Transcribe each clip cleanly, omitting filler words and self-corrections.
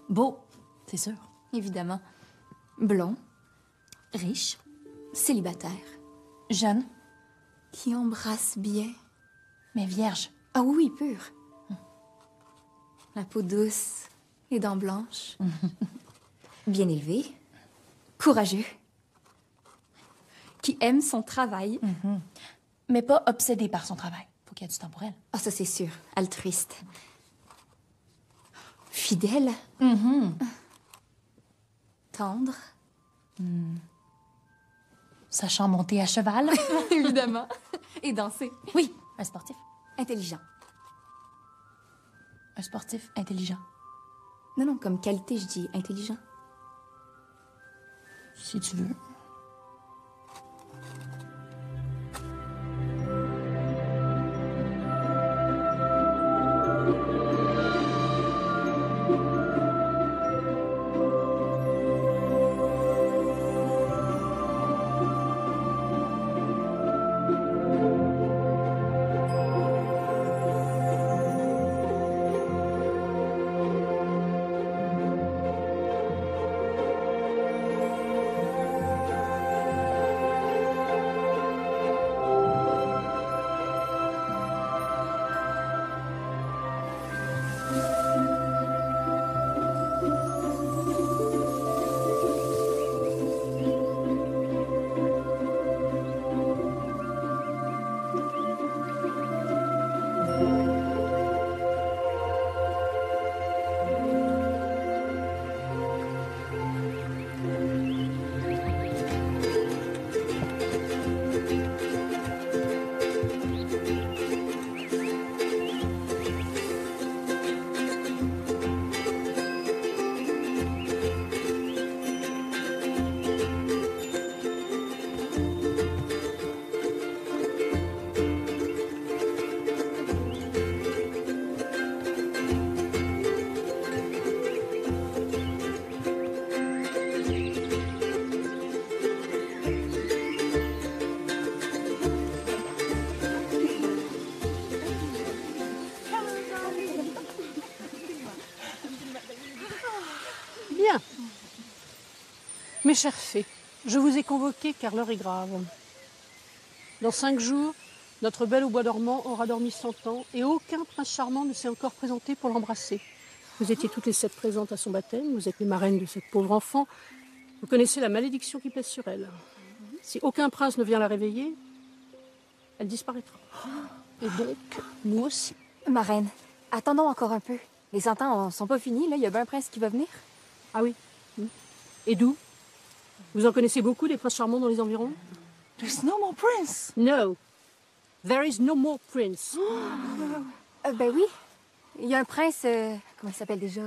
Beau, c'est sûr. Évidemment. Blond, riche, célibataire. Jeune, Qui embrasse bien. mais vierge. Ah oui, pur. La peau douce, les dents blanches. Bien élevé, courageux. Qui aime son travail. Mais pas obsédée par son travail. Faut qu'il y ait du temps pour elle. Ah, ça c'est sûr. Altruiste. Fidèle. Tendre. Sachant monter à cheval. Évidemment. Et danser. Oui, un sportif. Intelligent. Un sportif intelligent. Non, non, comme qualité, je dis intelligent. Si tu veux. Bien. Mes chers fées, je vous ai convoqués car l'heure est grave. Dans 5 jours, notre belle au bois dormant aura dormi 100 ans et aucun prince charmant ne s'est encore présenté pour l'embrasser. Vous étiez toutes les 7 présentes à son baptême, vous êtes les marraines de cette pauvre enfant. Vous connaissez la malédiction qui pèse sur elle. Si aucun prince ne vient la réveiller, elle disparaîtra. Et donc, nous aussi. Marraine, attendons encore un peu. Les 100 ans sont pas finis, là. Il y a bien un prince qui va venir. Ah oui. Et d'où? Vous en connaissez beaucoup des princes charmants dans les environs? There's no more prince. No. There is no more prince. Ben oui. Il y a un prince... comment il s'appelle déjà?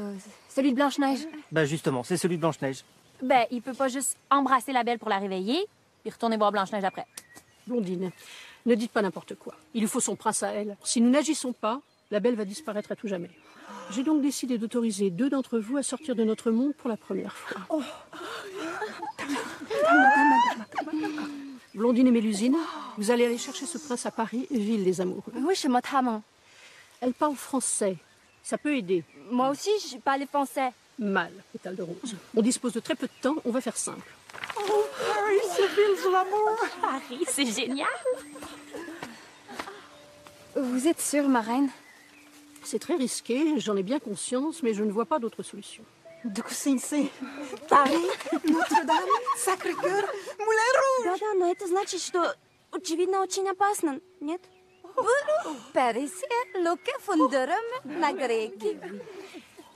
Celui de Blanche-Neige. Bah justement, c'est celui de Blanche-Neige. Ben, il peut pas juste embrasser la belle pour la réveiller, puis retourner voir Blanche-Neige après. Blondine, ne dites pas n'importe quoi. Il lui faut son prince à elle. Si nous n'agissons pas, la belle va disparaître à tout jamais. J'ai donc décidé d'autoriser 2 d'entre vous à sortir de notre monde pour la première fois. Blondine et Mélusine, vous allez aller chercher ce prince à Paris, ville des amoureux. Oui, je suis maman. Elle parle français. Ça peut aider. Moi aussi, je parle français. Mal, pétale de rose. On dispose de très peu de temps, on va faire simple. Paris, c'est ville de l'amour. Paris, c'est génial. Vous êtes sûre, marraine? C'est très risqué, j'en ai bien conscience, mais je ne vois pas d'autre solution. Докусинцы. Paris, Notre-Dame, Sacré-Cœur, Moulin Rouge. Да-да, но это значит, что очевидно очень опасно, нет? Paris, loca funderum na greki.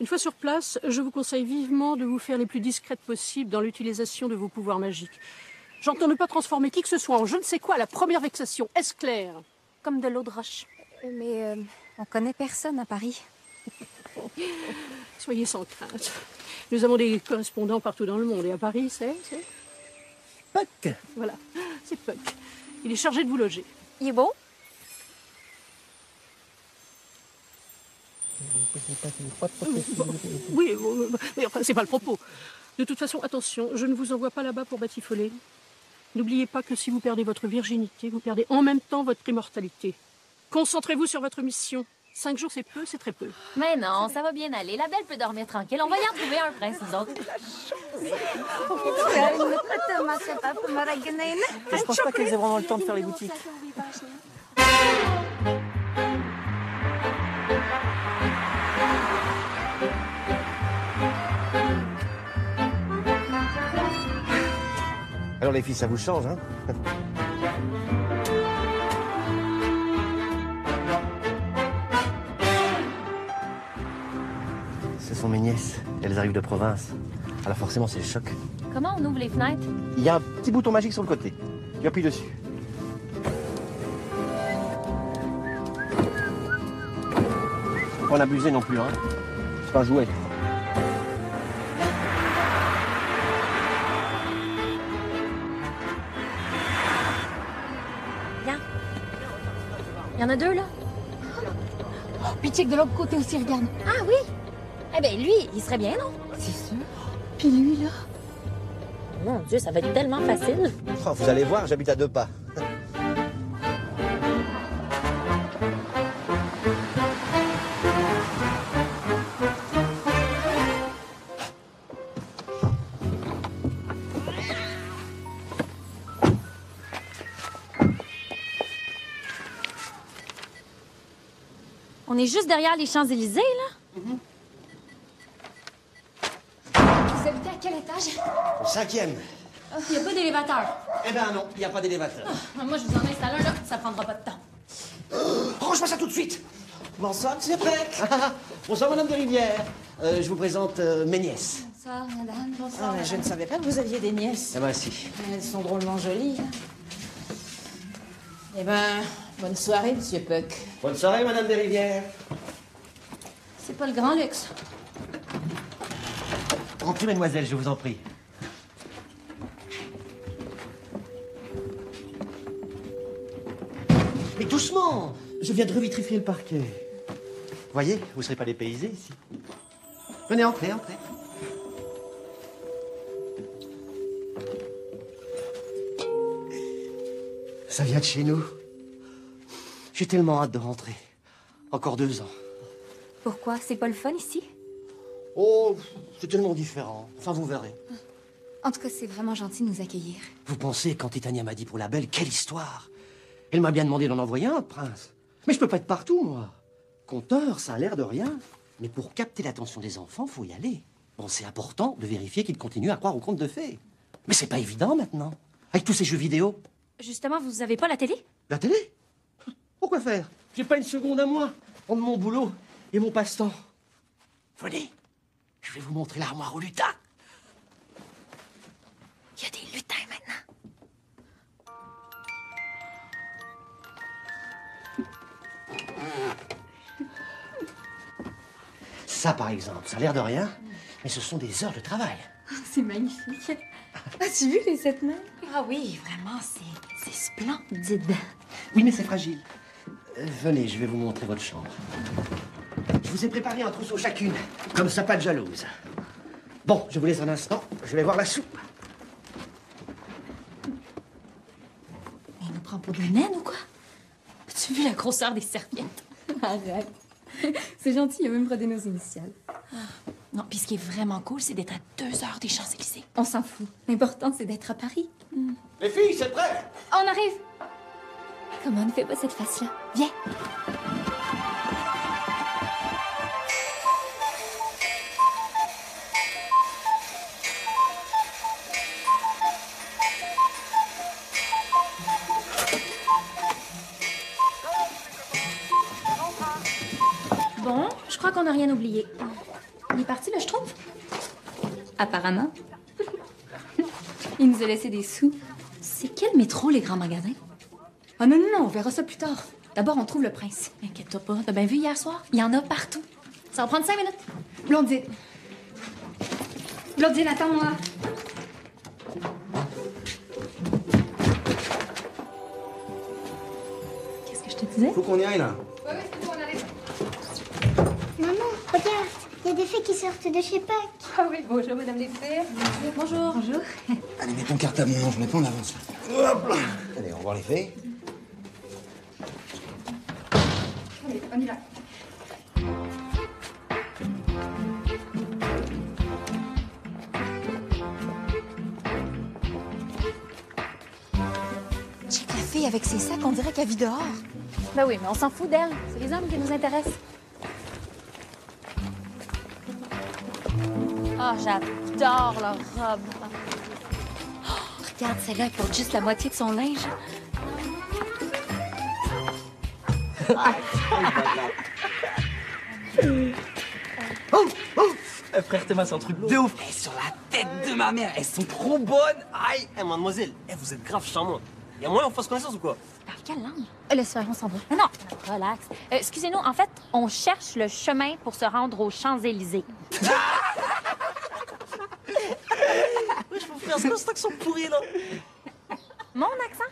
Une fois sur place, je vous conseille vivement de vous faire les plus discrètes possibles dans l'utilisation de vos pouvoirs magiques. J'entends ne pas transformer qui que ce soit en je ne sais quoi à la première vexation. Est-ce clair? Comme de l'eau de roche. Mais on connaît personne à Paris. Soyez sans crainte. Nous avons des correspondants partout dans le monde. Et à Paris, c'est... Puck. Voilà, c'est Puck. Il est chargé de vous loger. Il est beau? Oui, mais enfin, c'est pas le propos. De toute façon, attention, je ne vous envoie pas là-bas pour batifoler. N'oubliez pas que si vous perdez votre virginité, vous perdez en même temps votre immortalité. Concentrez-vous sur votre mission. 5 jours, c'est peu, c'est très peu. Mais non, ça va bien aller. La belle peut dormir tranquille. On va y en trouver un prince, nous autres. Je pense pas qu'elles aient vraiment le temps de faire les boutiques. Alors les filles, ça vous change, hein? Ce sont mes nièces. Elles arrivent de province. Alors forcément, c'est le choc. Comment on ouvre les fenêtres? Il y a un petit bouton magique sur le côté. Tu appuies dessus. Faut pas en abuser non plus, hein? C'est pas un jouet. Il y en a 2, là? Oh, puis check de l'autre côté aussi, regarde. Ah oui? Eh bien, lui, il serait bien, non? C'est sûr. Puis lui, là. Mon Dieu, ça va être tellement facile. Oh, vous allez voir, j'habite à 2 pas. On est juste derrière les Champs-Élysées, là? Vous habitez à quel étage? Au 5e. Il n'y a pas d'élévateur. Eh ben non, il n'y a pas d'élévateur. Moi, je vous en installe un, là. Ça prendra pas de temps. Range-moi ça tout de suite. Bonsoir, monsieur Peck. Bonsoir, madame de Rivière. Je vous présente mes nièces. Bonsoir, madame. Ah, mais je ne savais pas que vous aviez des nièces. Eh ben si. Elles sont drôlement jolies. Eh ben, bonne soirée, monsieur Puck. Bonne soirée, madame de Rivière. C'est pas le grand luxe. Entrez, mesdemoiselles, je vous en prie. Mais doucement. Je viens de revitrifier le parquet. Voyez, vous ne serez pas dépaysés ici. Venez, entrez, entrez. Ça vient de chez nous. J'ai tellement hâte de rentrer. Encore 2 ans. Pourquoi? C'est pas le fun ici? Oh, c'est tellement différent. Enfin, vous verrez. En tout cas, c'est vraiment gentil de nous accueillir. Vous pensez, quand Titania m'a dit pour la belle, quelle histoire. Elle m'a bien demandé d'en envoyer un, prince. Mais je peux pas être partout, moi. Conteur, ça a l'air de rien. Mais pour capter l'attention des enfants, faut y aller. Bon, c'est important de vérifier qu'ils continuent à croire aux contes de fées. Mais c'est pas évident, maintenant. Avec tous ces jeux vidéo. Justement, vous avez pas la télé? La télé? Pourquoi faire? J'ai pas une seconde à moi. Entre mon boulot et mon passe-temps. Venez, je vais vous montrer l'armoire au lutin. Il y a des lutins maintenant. Ça, par exemple, ça a l'air de rien, mais ce sont des heures de travail. C'est magnifique. As-tu vu les 7 mains? Ah oui, vraiment, c'est splendide. Oui, mais c'est fragile. Venez, je vais vous montrer votre chambre. Je vous ai préparé un trousseau chacune, comme ça, pas de jalouse. Bon, je vous laisse un instant, je vais voir la soupe. Mais il nous prend pour des naines ou quoi? As-tu vu la grosseur des serviettes? Arrête. C'est gentil, il a même brodé nos initiales. Non, puis ce qui est vraiment cool, c'est d'être à 2 heures des Champs-Élysées. On s'en fout. L'important, c'est d'être à Paris. Les filles, c'est prêt? On arrive! Comment ne fais pas cette face-là? Viens! Bon, je crois qu'on n'a rien oublié. Il est parti, le Schtroumpf? Apparemment. Il nous a laissé des sous. C'est quel métro, les grands magasins? Oh non, non, non, on verra ça plus tard. D'abord, on trouve le prince. Inquiète-toi pas, t'as bien vu hier soir? Il y en a partout. Ça va prendre 5 minutes. Blondine. Blondine, attends-moi. Qu'est-ce que je te disais? Faut qu'on y aille, là. Oui, oui, c'est bon, on arrive. Maman, regarde, il y a des fées qui sortent de chez Pâques. Ah oui, bonjour, madame les fées. Bonjour. Bonjour. Allez, mets ton cartable, non, je mets pas en avance. Hop là. Allez, on va voir les fées. Allez, on y va. avec ses sacs, on dirait qu'elle vit dehors. Ben oui, mais on s'en fout d'elle. C'est les hommes qui nous intéressent. Oh, j'adore leur robe. Oh, regarde, celle-là, elle porte juste la moitié de son linge. Frère Théma, c'est un truc de ouf. Sur la tête de ma mère, elles sont trop bonnes. Aïe, mademoiselle, vous êtes grave charmante. Y'a moyen qu'on fasse connaissance ou quoi? Par quelle langue? Laisse faire, on s'en va. Non, relax. Excusez-nous, en fait, on cherche le chemin pour se rendre aux Champs-Élysées. Wesh, mon frère, c'est quoi cet accent pourri, là? Mon accent?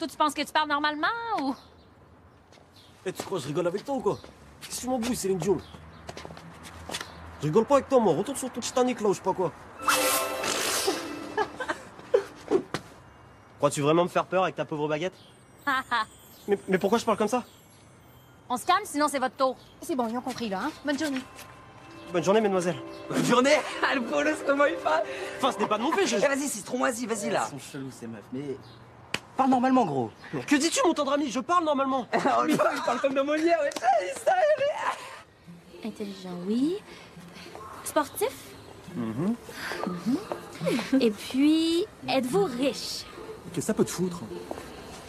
Toi, tu penses que tu parles normalement ou... Eh, tu crois que je rigole avec toi ou quoi? Qu'est-ce que tu m'embrouilles, Céline Dion? Je rigole pas avec toi, moi. Retourne sur ton Titanic, là, ou je sais pas quoi. Crois-tu vraiment me faire peur avec ta pauvre baguette? mais pourquoi je parle comme ça? On se calme, sinon c'est votre tour. C'est bon, ils ont compris, là, hein? Bonne journée. Bonne journée, mesdemoiselle. Bonne journée. Ah, le bonus, comment il parle? Enfin, ce n'est pas de mon fait, Eh, vas-y, c'est trop moisi, vas-y, là. Ils sont chelous, ces meufs, mais... Parle normalement, gros. Que dis-tu, mon tendre ami? Je parle normalement. Oh, il parle comme de Molière, ouais. Intelligent, oui. Sportif? Et puis, êtes-vous riche? Qu'est-ce que ça peut te foutre?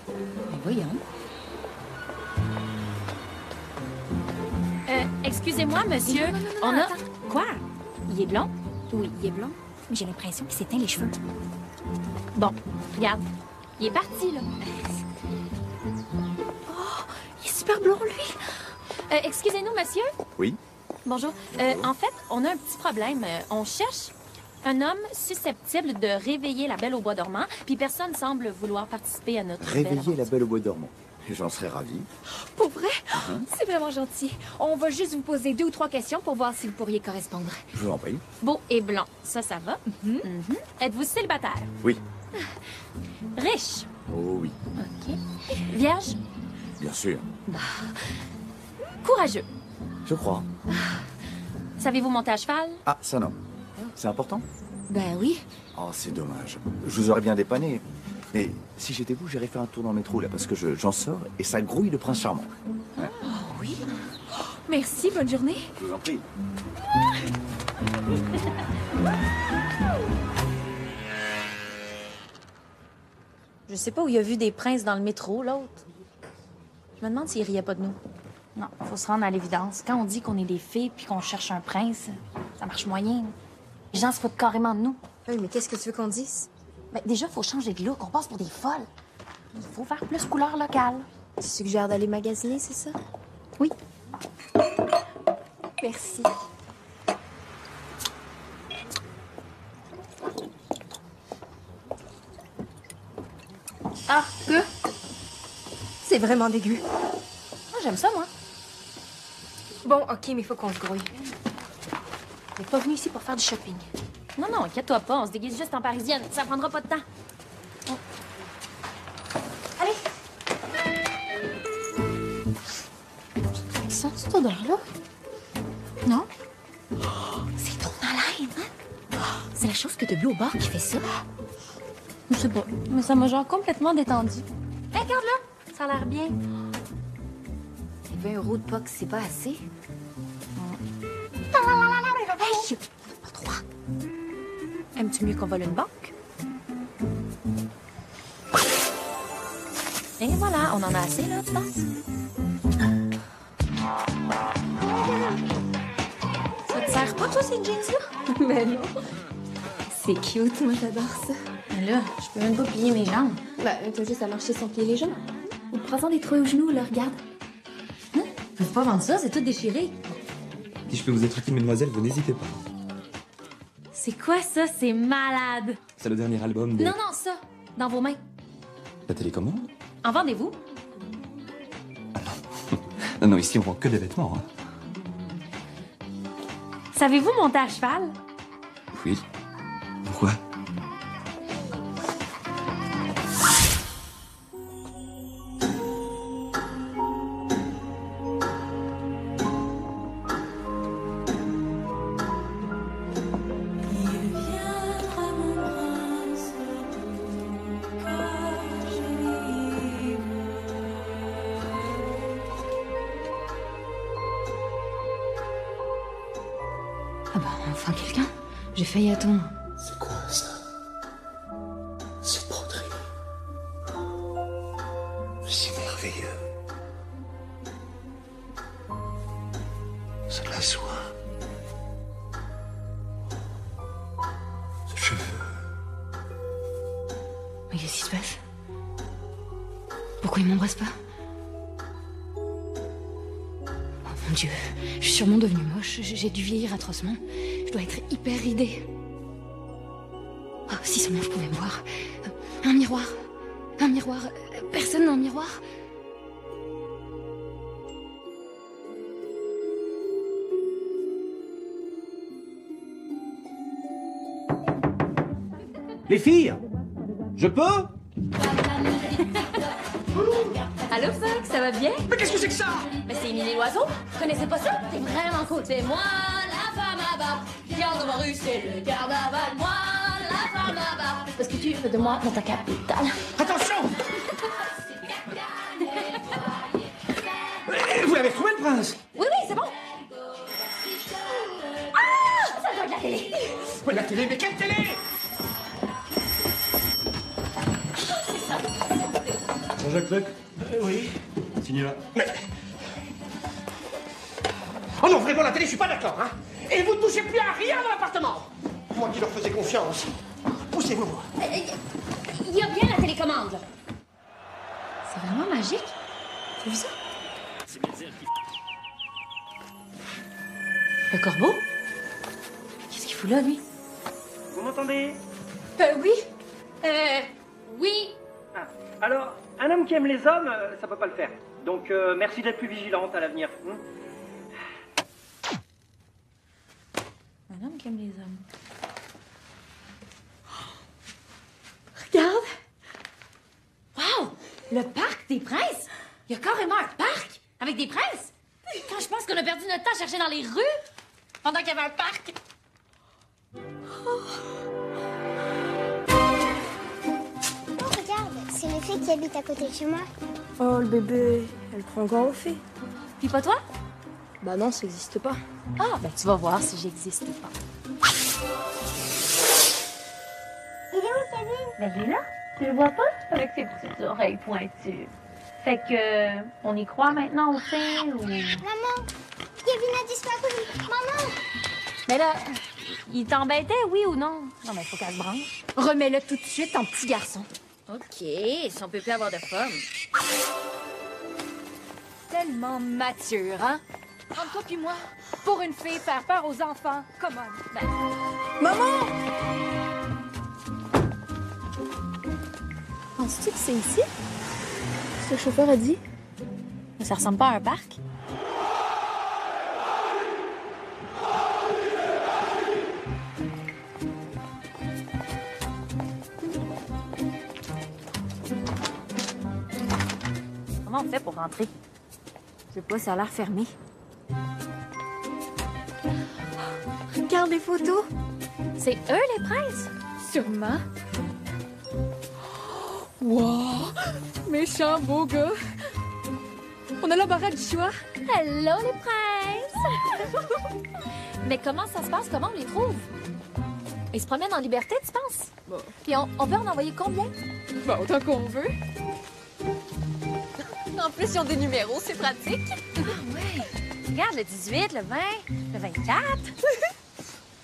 Mais voyons. Excusez-moi, monsieur. Non, On a... attends. Quoi? Il est blond? Oui, il est blanc, mais j'ai l'impression qu'il s'éteint les cheveux. Bon, regarde. Il est parti, là. Il est super blond, lui. Excusez-nous, monsieur. Oui? Bonjour. En fait, on a un petit problème. On cherche un homme susceptible de réveiller la belle au bois dormant, puis personne semble vouloir participer à notre belle Réveiller la aventure. belle au bois dormant. J'en serais ravi. Pour vrai? C'est vraiment gentil. On va juste vous poser 2 ou 3 questions pour voir si vous pourriez correspondre. Je vous en prie. Beau et blanc, ça va. Êtes-vous célibataire? Oui. Riche? Oh oui. OK. Vierge? Bien sûr. Courageux? Je crois. Savez-vous monter à cheval? Ah, ça non. C'est important? Ben oui. Oh, c'est dommage. Je vous aurais bien dépanné. Mais si j'étais vous, j'irais faire un tour dans le métro, là, parce que j'en sors et ça grouille le prince charmant. Ouais. Oui. Merci, bonne journée. Je vous en prie. Je sais pas où il a vu des princes dans le métro, l'autre. Je me demande s'il riait pas de nous. Non, faut se rendre à l'évidence. Quand on dit qu'on est des filles puis qu'on cherche un prince, ça marche moyen. Les gens se foutent carrément de nous. Oui, mais qu'est-ce que tu veux qu'on dise? Ben, déjà, faut changer de look. On passe pour des folles. Il faut faire plus couleur locale. Tu suggères d'aller magasiner, c'est ça? Oui. Merci. Ah, que? C'est vraiment dégueu. Moi, j'aime ça, moi. Bon, OK, mais faut qu'on se grouille. On n'est pas venu ici pour faire du shopping. Non, non, inquiète-toi pas. On se déguise juste en parisienne. Ça prendra pas de temps. Oh. Allez! Sens cette odeur-là? Non? C'est trop malade, hein? C'est la chose que t'as bu au bar qui fait ça? Je sais pas. Mais ça m'a genre complètement détendue. Hey, regarde-là! Ça a l'air bien. 20 € de pox, c'est pas assez? Hey! Pas trop. Aimes-tu mieux qu'on vole une banque? Et voilà, on en a assez, là, tu penses? Ça te sert pas, toi, ces jeans-là? Mais non. C'est cute, moi j'adore ça. Mais là, je peux même pas plier mes jambes. Ben, t'as juste à marcher sans plier les jambes. Ou prends-en des trous aux genoux, là, regarde. Je peux pas vendre ça, c'est tout déchiré. Si je peux vous être utile, mesdemoiselles, vous n'hésitez pas. C'est quoi ça? C'est malade! C'est le dernier album de... Non, non, ça! Dans vos mains. La télécommande? En vendez-vous? Non, non, ici on vend que des vêtements. Hein. Savez-vous monter à cheval? Oui. Pourquoi? enfin quelqu'un. J'ai failli attendre. C'est quoi ça? Cette broderie. C'est merveilleux. C'est de la soie. Ce cheveu. Mais qu'est-ce qui se passe? Pourquoi il m'embrasse pas? Oh mon Dieu, je suis sûrement devenue moche. J'ai dû vieillir atrocement. Je dois être hyper ridée. Oh, si seulement je pouvais me voir. Un miroir. Un miroir. Personne n'a un miroir. Les filles, je peux? Allô, Fox, ça va bien? Mais qu'est-ce que c'est que ça? Mais c'est Émilie Loiseau. Vous connaissez pas ça? T'es vraiment cool. C'est moi, la femme à barbe. Garde de ma rue, c'est le carnaval. Moi, la femme à barbe. Parce que tu veux de moi dans ta capitale. Attention! Vous l'avez trouvé, le prince? Oui, oui, c'est bon. Ah! Ça doit être la télé. Ouais, la télé, mais quelle télé? Jean-Jacques Puck? Oui. Signe là. Mais... Oh non, vraiment, la télé, je suis pas d'accord, hein. Et vous ne touchez plus à rien dans l'appartement. Moi qui leur faisais confiance. Poussez-vous. Il y a bien la télécommande. C'est vraiment magique. T'as vu ça? Le corbeau? Qu'est-ce qu'il fout là, lui? Vous m'entendez? Oui. Oui. Ah, alors, un homme qui aime les hommes, ça peut pas le faire. Donc, merci d'être plus vigilante à l'avenir. Un homme qui aime les hommes. Regarde! Wow! Le parc des princes! Il y a carrément un parc avec des princes! Quand je pense qu'on a perdu notre temps à chercher dans les rues pendant qu'il y avait un parc! Oh, regarde, c'est le fée qui habite à côté de chez moi. Oh, le bébé, elle prend encore au fait. Puis pas toi? Bah non, ça n'existe pas. Ah, ben tu vas voir si j'existe pas. Il est où, Kevin? Ben il est là. Tu le vois pas? Avec ses petites oreilles pointues. Fait que, on y croit maintenant au fait ou... Maman, Kevin a disparu. Maman! Mais là, il t'embêtait, oui ou non? Non, mais faut qu'elle se branche. Remets-le tout de suite en petit garçon. OK, si on peut plus avoir de fun. Tellement mature, hein? Entre toi puis moi, pour une fille, faire peur aux enfants. Come on. Ben... Maman! Penses-tu que c'est ici? Ce que le chauffeur a dit? Ça ressemble pas à un parc? Comment on fait pour rentrer? Je sais pas, ça a l'air fermé. Regarde les photos. C'est eux, les princes? Sûrement. Wow! Méchant beau gars. On a l'embarras du choix. Hello, les princes! Mais comment ça se passe? Comment on les trouve? Ils se promènent en liberté, tu penses? Bon. Puis on peut en envoyer combien? Bon, autant qu'on veut. En plus, ils ont des numéros, c'est pratique. Ah ouais! Regarde, le 18, le 20, le 24.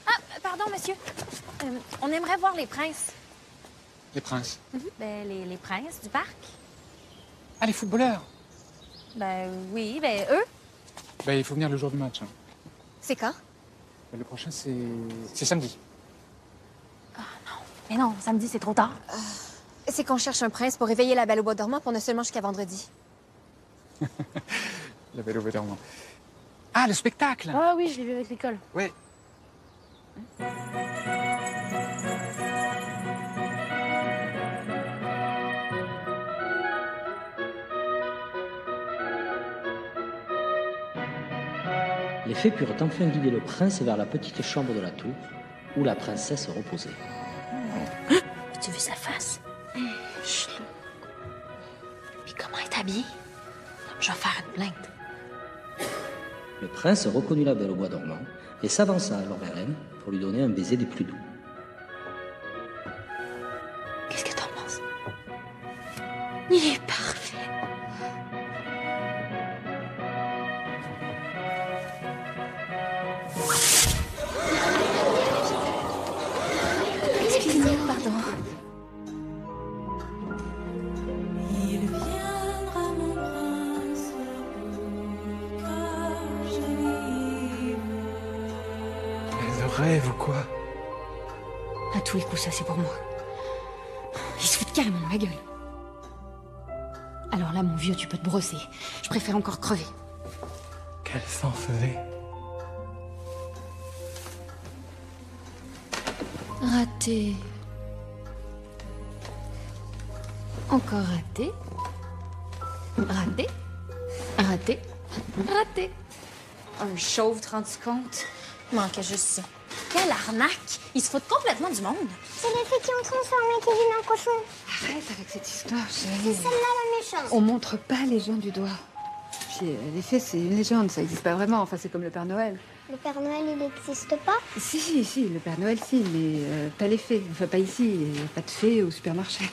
Ah, pardon, monsieur. On aimerait voir les princes. Les princes. Ben, les princes du parc. Ah, les footballeurs. Ben oui, ben eux. Ben, il faut venir le jour du match. Hein. C'est quand? Ben, le prochain, c'est samedi. Ah non. Mais non, samedi, c'est trop tard. C'est qu'on cherche un prince pour réveiller la Belle au bois dormant, puis on a seulement jusqu'à vendredi. La Belle au bois dormant. Ah, le spectacle! Ah oui, je l'ai vu avec l'école. Ouais. Les fées purent enfin guider le prince vers la petite chambre de la tour, où la princesse reposait. As-tu vu sa face? Chut. Puis comment elle est habillée? Je vais faire une plainte. Le prince reconnut la Belle au bois dormant, et s'avança alors vers elle pour lui donner un baiser des plus doux. Qu'est-ce que t'en penses? Il est parfait. Excusez-moi, pardon. Il viendra mon prince quand je vivrai. Elle rêve ou quoi? À tous les coups, ça c'est pour moi. Ils se foutent carrément de ma gueule. Alors là, mon vieux, tu peux te brosser. Je préfère encore crever. Qu'elle s'en faisait. Raté. Encore raté. Raté. Raté. Raté. Un chauve, te rends compte? Il manquait juste ça. Quelle arnaque! Ils se foutent complètement du monde. C'est les filles qui ont transformé Kevin en cochon. Arrête avec cette histoire, C'est chérie. celle-là la méchante. On montre pas les gens du doigt. Puis les fées, c'est une légende, ça existe pas vraiment. Enfin, c'est comme le Père Noël. Le Père Noël, il n'existe pas? Si, le Père Noël, si, mais pas les fées. Enfin, pas ici. Il n'y a pas de fées au supermarché.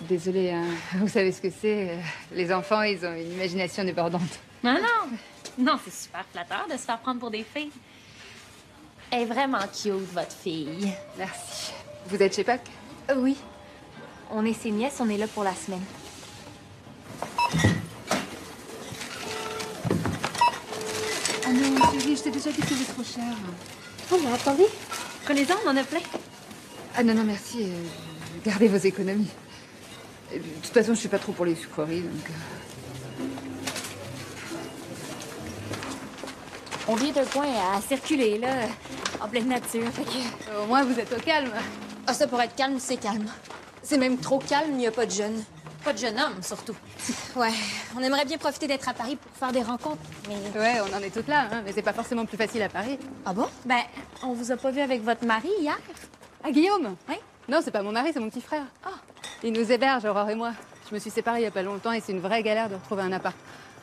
Désolée, hein. Vous savez ce que c'est. Les enfants, ils ont une imagination débordante. Non, non. Non, c'est super flatteur de se faire prendre pour des filles. Elle est vraiment cute, votre fille. Merci. Vous êtes chez Puck? Oui. On est ses nièces, on est là pour la semaine. Oh non, chérie, je t'ai déjà dit que c'était trop cher. Oh, mais attendez. Prenez-en, on en a plein. Ah non, merci. Gardez vos économies. Et de toute façon, je suis pas trop pour les sucreries, donc... On vient d'un coin à circuler, là, en pleine nature. Fait que... Au moins, vous êtes au calme. Ah, ça, pour être calme, c'est calme. C'est même trop calme, il n'y a pas de jeunes. Pas de jeunes hommes, surtout. Ouais, on aimerait bien profiter d'être à Paris pour faire des rencontres, mais... Ouais, on en est toutes là, hein, mais c'est pas forcément plus facile à Paris. Ah bon? Ben, on vous a pas vu avec votre mari hier? Ah, Guillaume? Oui? Non, c'est pas mon mari, c'est mon petit frère. Ah. Il nous héberge, Aurore et moi. Je me suis séparée il y a pas longtemps et c'est une vraie galère de retrouver un appart.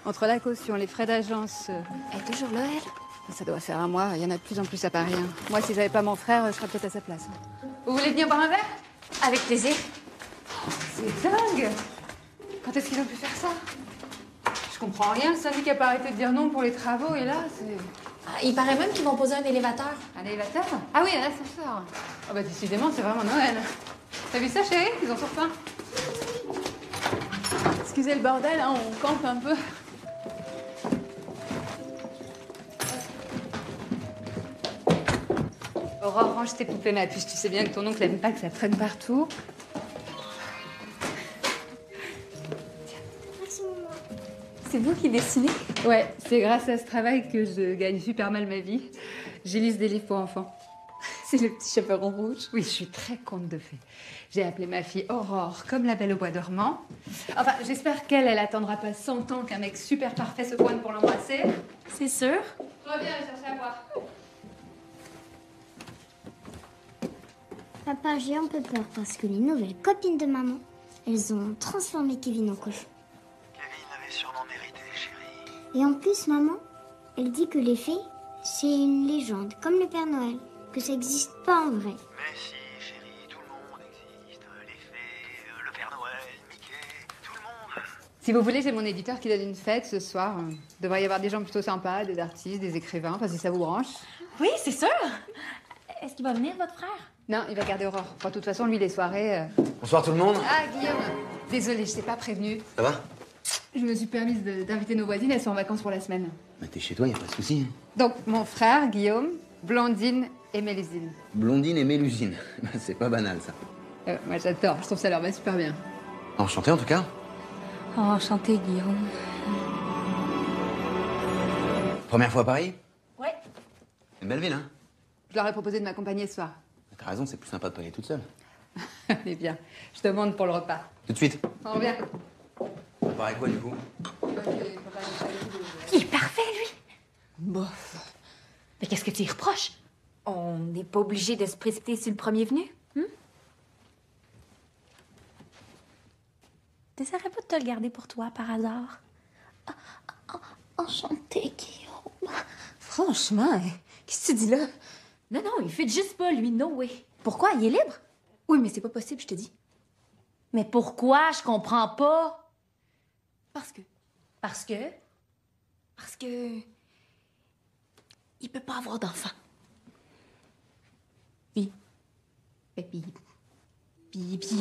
Entre la caution, les frais d'agence... Elle est toujours là, elle? Ça doit faire un mois, il y en a de plus en plus à Paris. Hein. Moi, si j'avais pas mon frère, je serais peut-être à sa place. Vous voulez venir boire un verre? Avec plaisir. C'est dingue! Quand est-ce qu'ils ont pu faire ça? Je comprends rien, le syndic a pas arrêté de dire non pour les travaux et là, c'est... Ah, il paraît même qu'ils vont poser un élévateur. Un élévateur? Ah oui, un ascenseur. Ah bah décidément, c'est vraiment Noël. T'as vu ça, chérie? Ils ont sur faim. Excusez le bordel, hein, on campe un peu. Aurore, range tes poupées, ma puce. Tu sais bien que ton oncle aime pas que ça traîne partout. Merci, maman. C'est vous qui dessinez? Ouais, c'est grâce à ce travail que je gagne super mal ma vie. J'illustre des livres pour enfants. C'est le petit chaperon rouge? Oui, je suis très conte de fées. J'ai appelé ma fille Aurore, comme la Belle au bois dormant. Enfin, j'espère qu'elle attendra pas 100 ans qu'un mec super parfait se pointe pour l'embrasser. C'est sûr? Je reviens chercher à boire. Papa, j'ai un peu peur parce que les nouvelles copines de maman, elles ont transformé Kevin en cochon. Kevin avait sûrement mérité, chérie. Et en plus, maman, elle dit que les fées, c'est une légende, comme le Père Noël, que ça n'existe pas en vrai. Mais si, chérie, tout le monde existe. Les fées, le Père Noël, Mickey, tout le monde. Si vous voulez, j'ai mon éditeur qui donne une fête ce soir. Il devrait y avoir des gens plutôt sympas, des artistes, des écrivains, enfin si ça vous branche. Oui, c'est sûr. Est-ce qu'il va venir, votre frère? Non, il va garder Aurore. Enfin, de toute façon, lui, les soirées... Bonsoir tout le monde. Ah, Guillaume, désolée, je t'ai pas prévenue. Ça va? Je me suis permise d'inviter nos voisines, elles sont en vacances pour la semaine. Bah, t'es chez toi, y a pas de souci. Donc, mon frère, Guillaume, Blandine et Mélusine. Blondine et Mélusine. C'est pas banal, ça. Moi, j'adore. Je trouve ça leur va super bien. Enchanté, en tout cas. Oh, enchanté, Guillaume. Première fois à Paris? Ouais. C'est une belle ville, hein? Je leur ai proposé de m'accompagner ce soir. T'as raison, c'est plus sympa de pas y aller toute seule. Eh bien, je demande pour le repas. Tout de suite. On revient. Préparez quoi, du coup? Il est parfait, lui. Bof. Mais qu'est-ce que tu y reproches? On n'est pas obligé de se précipiter sur le premier venu. T'essaierais pas de te le garder pour toi, par hasard? Enchanté, Guillaume. Franchement, qu'est-ce que tu dis là? Non, il fait juste pas, lui, no way. Pourquoi? Il est libre? Oui, mais c'est pas possible, je te dis. Mais pourquoi? Je comprends pas. Parce que... Parce que? Parce que... Il peut pas avoir d'enfant. Puis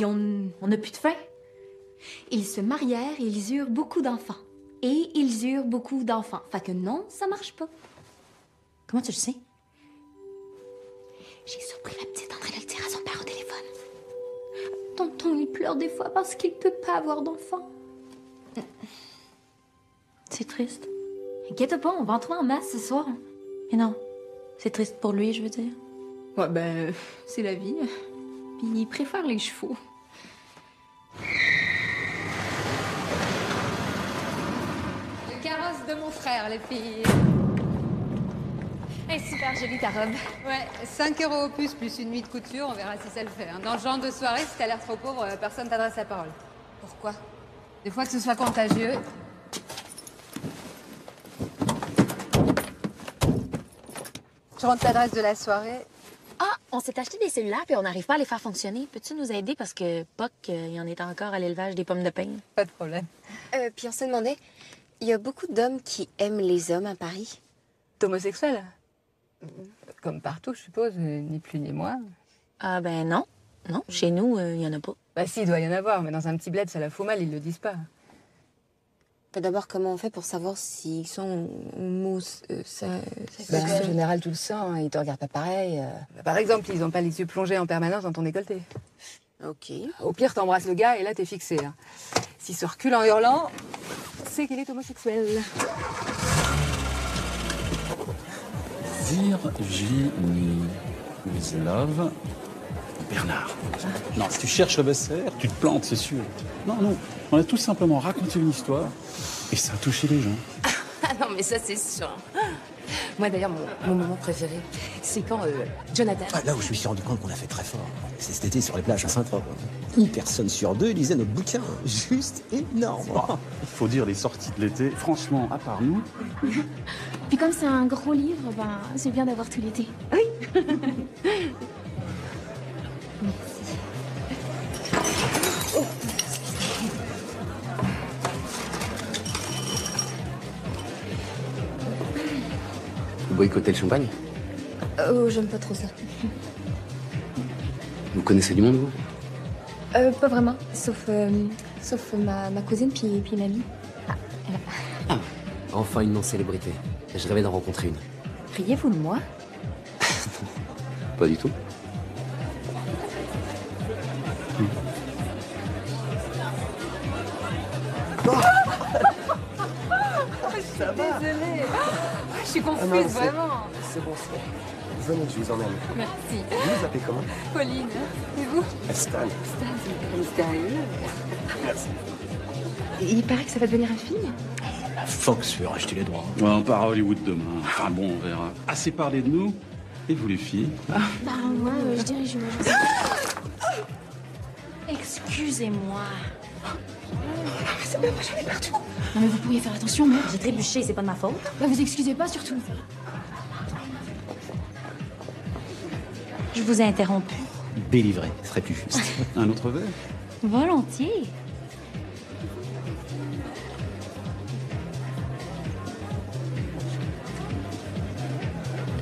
on n'a plus de faim. Ils se marièrent et ils eurent beaucoup d'enfants. Et ils eurent beaucoup d'enfants. Fait que non, ça marche pas. Comment tu le sais? J'ai surpris la petite en train de le dire à son père au téléphone. Tonton, il pleure des fois parce qu'il peut pas avoir d'enfants. C'est triste. Inquiète pas, on va en trouver en masse ce soir. Mais non, c'est triste pour lui, je veux dire. Ouais, ben, c'est la vie. Puis il préfère les chevaux. Le carrosse de mon frère, les filles. Elle est super jolie, ta robe. Ouais, 5 € au plus une nuit de couture, on verra si ça le fait. Hein. Dans le genre de soirée, si t'as l'air trop pauvre, personne t'adresse la parole. Pourquoi? Des fois que ce soit contagieux. Je rentre l'adresse de la soirée. Ah, on s'est acheté des cellulaires puis on n'arrive pas à les faire fonctionner. Peux-tu nous aider parce que Puck, il en est encore à l'élevage des pommes de peigne? Pas de problème. Puis on se demandait, il y a beaucoup d'hommes qui aiment les hommes à Paris. D'homosexuels? Comme partout, je suppose, ni plus ni moins. Ah ben non. Non, chez nous, il y en a pas. Bah si, il doit y en avoir, mais dans un petit bled, ça la fout mal, ils le disent pas. D'abord, comment on fait pour savoir s'ils sont homosexuels? En général, tu le sens, ils te regardent pas pareil. Par exemple, ils ont pas les yeux plongés en permanence dans ton décolleté. Ok. Au pire, t'embrasses le gars et là, t'es fixé. Hein. S'il se recule en hurlant, c'est qu'il est homosexuel. Virginie Bernard. Non, si tu cherches le best-seller, tu te plantes, c'est sûr. Non, on a tout simplement raconté une histoire et ça a touché les gens. Ah non, mais ça, c'est sûr. Moi, d'ailleurs, mon moment préféré, c'est quand Jonathan... Ah, là où je me suis rendu compte qu'on a fait très fort, c'est cet été sur les plages à Saint-Trope. Une personne sur deux lisait notre bouquin. Juste énorme. Il faut dire, les sorties de l'été, franchement, à part nous... Puis comme c'est un gros livre, ben, c'est bien d'avoir tout l'été. Oui. Vous boycottez le champagne? Oh, j'aime pas trop ça. Vous connaissez du monde, vous? Pas vraiment, sauf ma cousine puis mamie. Enfin une non-célébrité. Je rêvais d'en rencontrer une. Riez-vous de moi? Pas du tout. Ça va. Désolée. Je suis confuse, vraiment. C'est bon, c'est bon. Venez, je vous emmène. Merci. Vous vous appelez comment? Pauline. Et vous? Stan. Stan, c'est mystérieux. Merci. Il paraît que ça va devenir un film. Fox veut racheter les droits. Ouais, on part à Hollywood demain. Enfin bon, on verra. Assez parlé de nous. Et vous, les filles? Bah, moi, je dirais j'imagine. Excusez-moi. C'est bien, moi j'en ai partout. Non mais vous pourriez faire attention, mais... J'ai trébuché, c'est pas de ma faute. Bah vous excusez pas, surtout. Je vous ai interrompu. Délivré, ce serait plus juste. Un autre verre? Volontiers.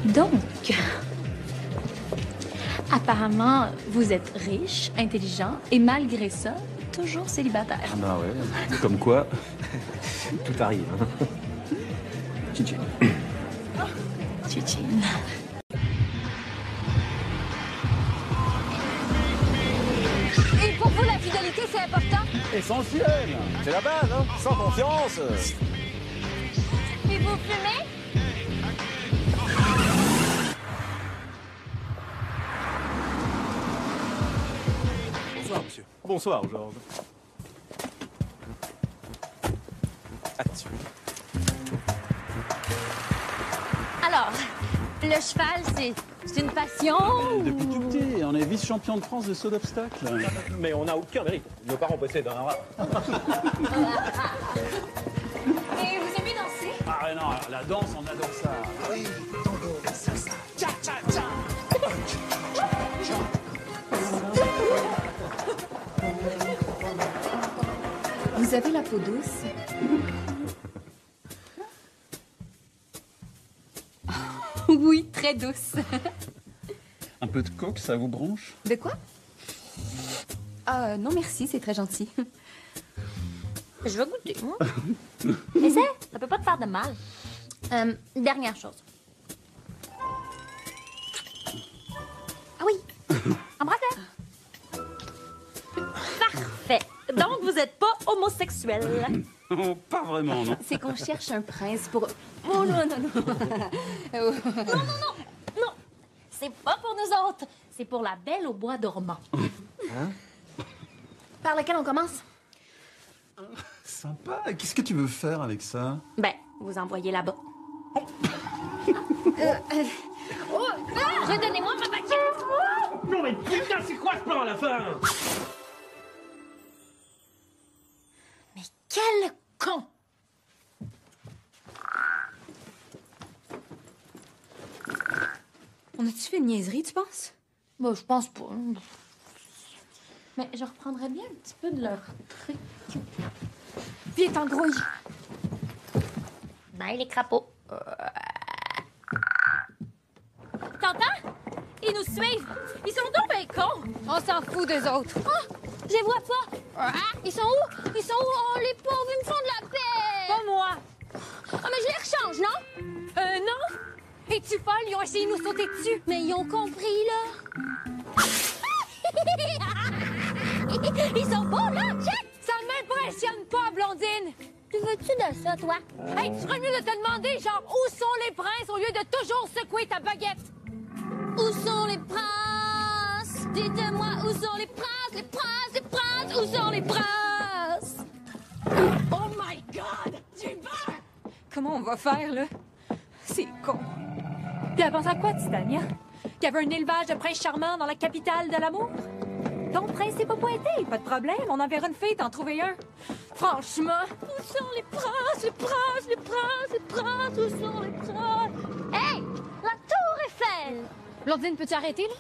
Donc, apparemment, vous êtes riche, intelligent et malgré ça, toujours célibataire. Ah bah ouais, comme quoi. Tout arrive. Hein. Tchitchine. Tchitchine. Et pour vous, la fidélité, c'est important? Essentiel. C'est la base, hein. Sans confiance. Et vous fumez? Bonsoir, monsieur. Bonsoir, Georges. Là-dessus. Alors, le cheval, c'est une passion? Depuis tout petit, on est vice-champion de France de saut d'obstacle. Mais on n'a aucun mérite. Nos parents possèdent un rat. Et vous aimez danser? Ah, Ouais, non, la danse, on adore ça. Oui, tango, salsa, cha cha cha. Vous avez la peau douce? Oui, très douce. Un peu de coke, ça vous branche? De quoi? Ah, non merci, c'est très gentil. Je vais goûter, moi. Essaie, ça peut pas te faire de mal. Dernière chose. Ah oui, embrasse-le. Parfait. Donc, vous êtes pas homosexuel. Oh, pas vraiment, non. C'est qu'on cherche un prince pour... Oh non, non, non. Non, non, non, non. C'est pas pour nous autres. C'est pour la belle au bois dormant. Hein? Par lequel on commence? Sympa. Qu'est-ce que tu veux faire avec ça? Ben, vous envoyez là-bas. Oh, Redonnez-moi ma baguette. Non mais putain, c'est quoi ce plan à la fin? Mais quel con! On a-tu fait une niaiserie, tu penses? Bah, je pense pas. Mais je reprendrais bien un petit peu de leur truc. Viens, t'engrouille. Bye, les crapauds. T'entends? Ils nous suivent. Ils sont donc bien cons. On s'en fout des autres. Oh, je les vois pas. Ils sont où? Ils sont où? Oh, les pauvres, ils me font de la peine. Pas moi. Ah, mais je les rechange, non? Non. Es-tu folle? Ils ont essayé de nous sauter dessus. Mais ils ont compris, là. Ils sont beaux, là, check! Ça m'impressionne pas, Blondine. Tu veux-tu de ça, toi? Hey, tu ferais mieux de te demander, genre, où sont les princes au lieu de toujours secouer ta baguette? Où sont les princes? Dites-moi, où sont les princes? Les princes, les princes, où sont les princes? Oh my God! J'ai peur! Comment on va faire, là? C'est con. Puis elle pense à quoi, Titania? Qu'il y avait un élevage de princes charmants dans la capitale de l'amour? Ton prince s'est pas pointé, pas de problème. On enverra une fille t'en trouver un. Franchement. Où sont les princes? Les princes, les princes, les princes, où sont les princes? Hey! La tour Eiffel! Blondine, peux-tu arrêter, là?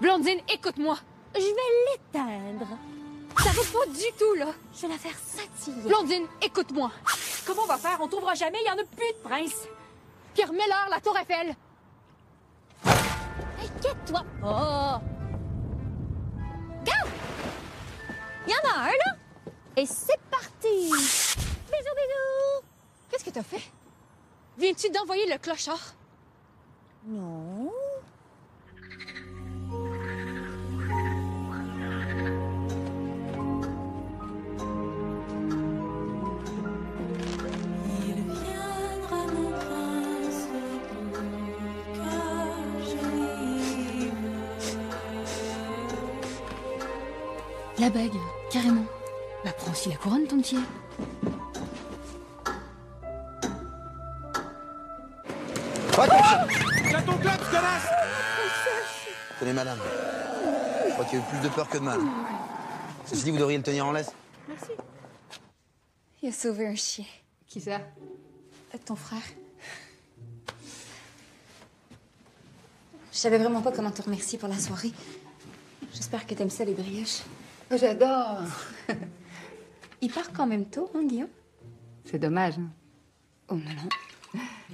Blondine, écoute-moi. Je vais l'éteindre. Ça va pas du tout, là. Je vais la faire scintiller. Blondine, écoute-moi. Comment on va faire? On trouvera jamais, il y en a plus de prince. Puis remets-leur la tour Eiffel. Inquiète-toi pas. Go! Il y en a un, là. Et c'est parti. Bisous, bisous. Qu'est-ce que t'as fait? Viens-tu d'envoyer le clochard? Non. Il viendra mon prince que je vive. La bague, carrément. Bah, prends aussi la couronne, ton petit. Tiens ton club, connasse! Tenez, madame. Je crois qu'il y a eu plus de peur que de mal. Ceci dit, vous devriez le tenir en laisse. Merci. Il a sauvé un chien. Qui ça? Ton frère. Je savais vraiment pas comment te remercier pour la soirée. J'espère que t'aimes ça, les brioches. J'adore. Il part quand même tôt, hein, Guillaume? C'est dommage. Hein. Oh non, non.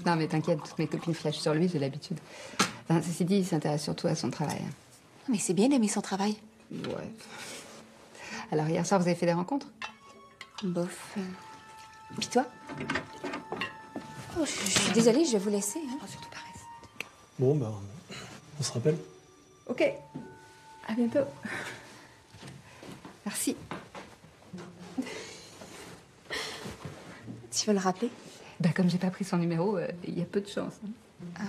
Non, mais t'inquiète, toutes mes copines flashent sur lui, j'ai l'habitude. Enfin, ceci dit, il s'intéresse surtout à son travail. hein. Mais c'est bien d'aimer son travail. Ouais. Alors, hier soir, vous avez fait des rencontres? Bof. Puis toi? Oh, je suis désolée, je vais vous laisser. Hein. Oh, surtout pas reste. Bon, ben, on se rappelle. Ok. À bientôt. Merci. Tu veux le rappeler? Bah, comme j'ai pas pris son numéro, il y a peu de chance. hein. Ah.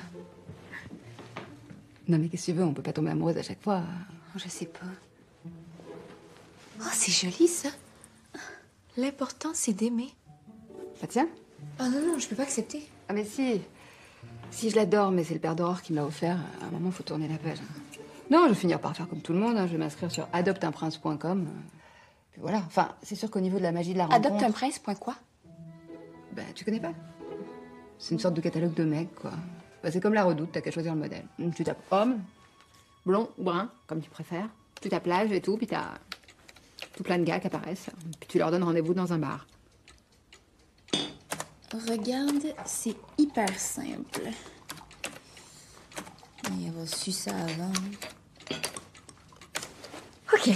Non, mais qu'est-ce que tu veux, on peut pas tomber amoureuse à chaque fois. Je sais pas. Oh, c'est joli, ça. L'important, c'est d'aimer. Bah, tiens. Ah non, non, je peux pas accepter. Ah, mais si. Si, je l'adore, mais c'est le père d'Aurore qui me l'a offert. À un moment, faut tourner la page. hein. Non, je vais finir par faire comme tout le monde. hein. Je vais m'inscrire sur adopteumprince.com. Puis voilà. Enfin, c'est sûr qu'au niveau de la magie de la rencontre... Adopteumprince.quoi? Bah, tu connais pas? C'est une sorte de catalogue de mecs, quoi. Bah, c'est comme la Redoute, t'as qu'à choisir le modèle. Donc, tu tapes homme, blond ou brun, comme tu préfères. Tu tapes l'âge et tout, puis t'as tout plein de gars qui apparaissent. Puis tu leur donnes rendez-vous dans un bar. Regarde, c'est hyper simple. Mais avoir su ça avant. Ok,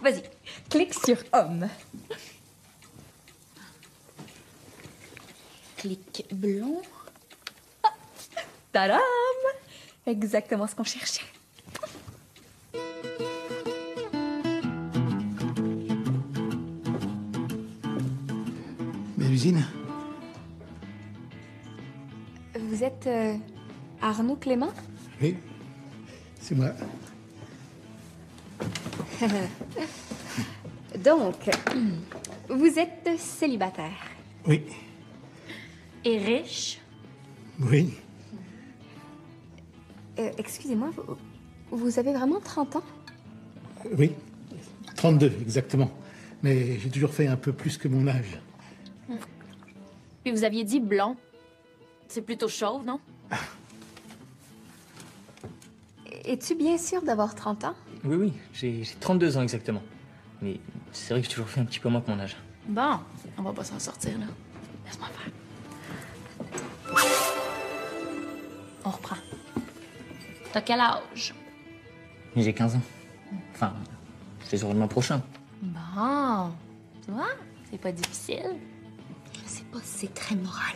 vas-y. Clique sur homme. Clique blond. Tadam! Exactement ce qu'on cherchait. Mélusine? Vous êtes Arnaud Clément? Oui, c'est moi. Donc, vous êtes célibataire. Oui, Et riche. oui. Excusez-moi, vous avez vraiment 30 ans? Oui, 32 exactement. Mais j'ai toujours fait un peu plus que mon âge. Puis vous aviez dit blond. C'est plutôt chauve, non? Es-tu bien sûr d'avoir 30 ans? Oui, oui, j'ai 32 ans exactement. Mais c'est vrai que j'ai toujours fait un petit peu moins que mon âge. Bon, on va pas s'en sortir, là. Laisse-moi faire. On reprend. T'as quel âge? J'ai 15 ans. Enfin, je les aurai le mois prochain. Bon, tu vois, c'est pas difficile. Je sais pas si c'est très moral.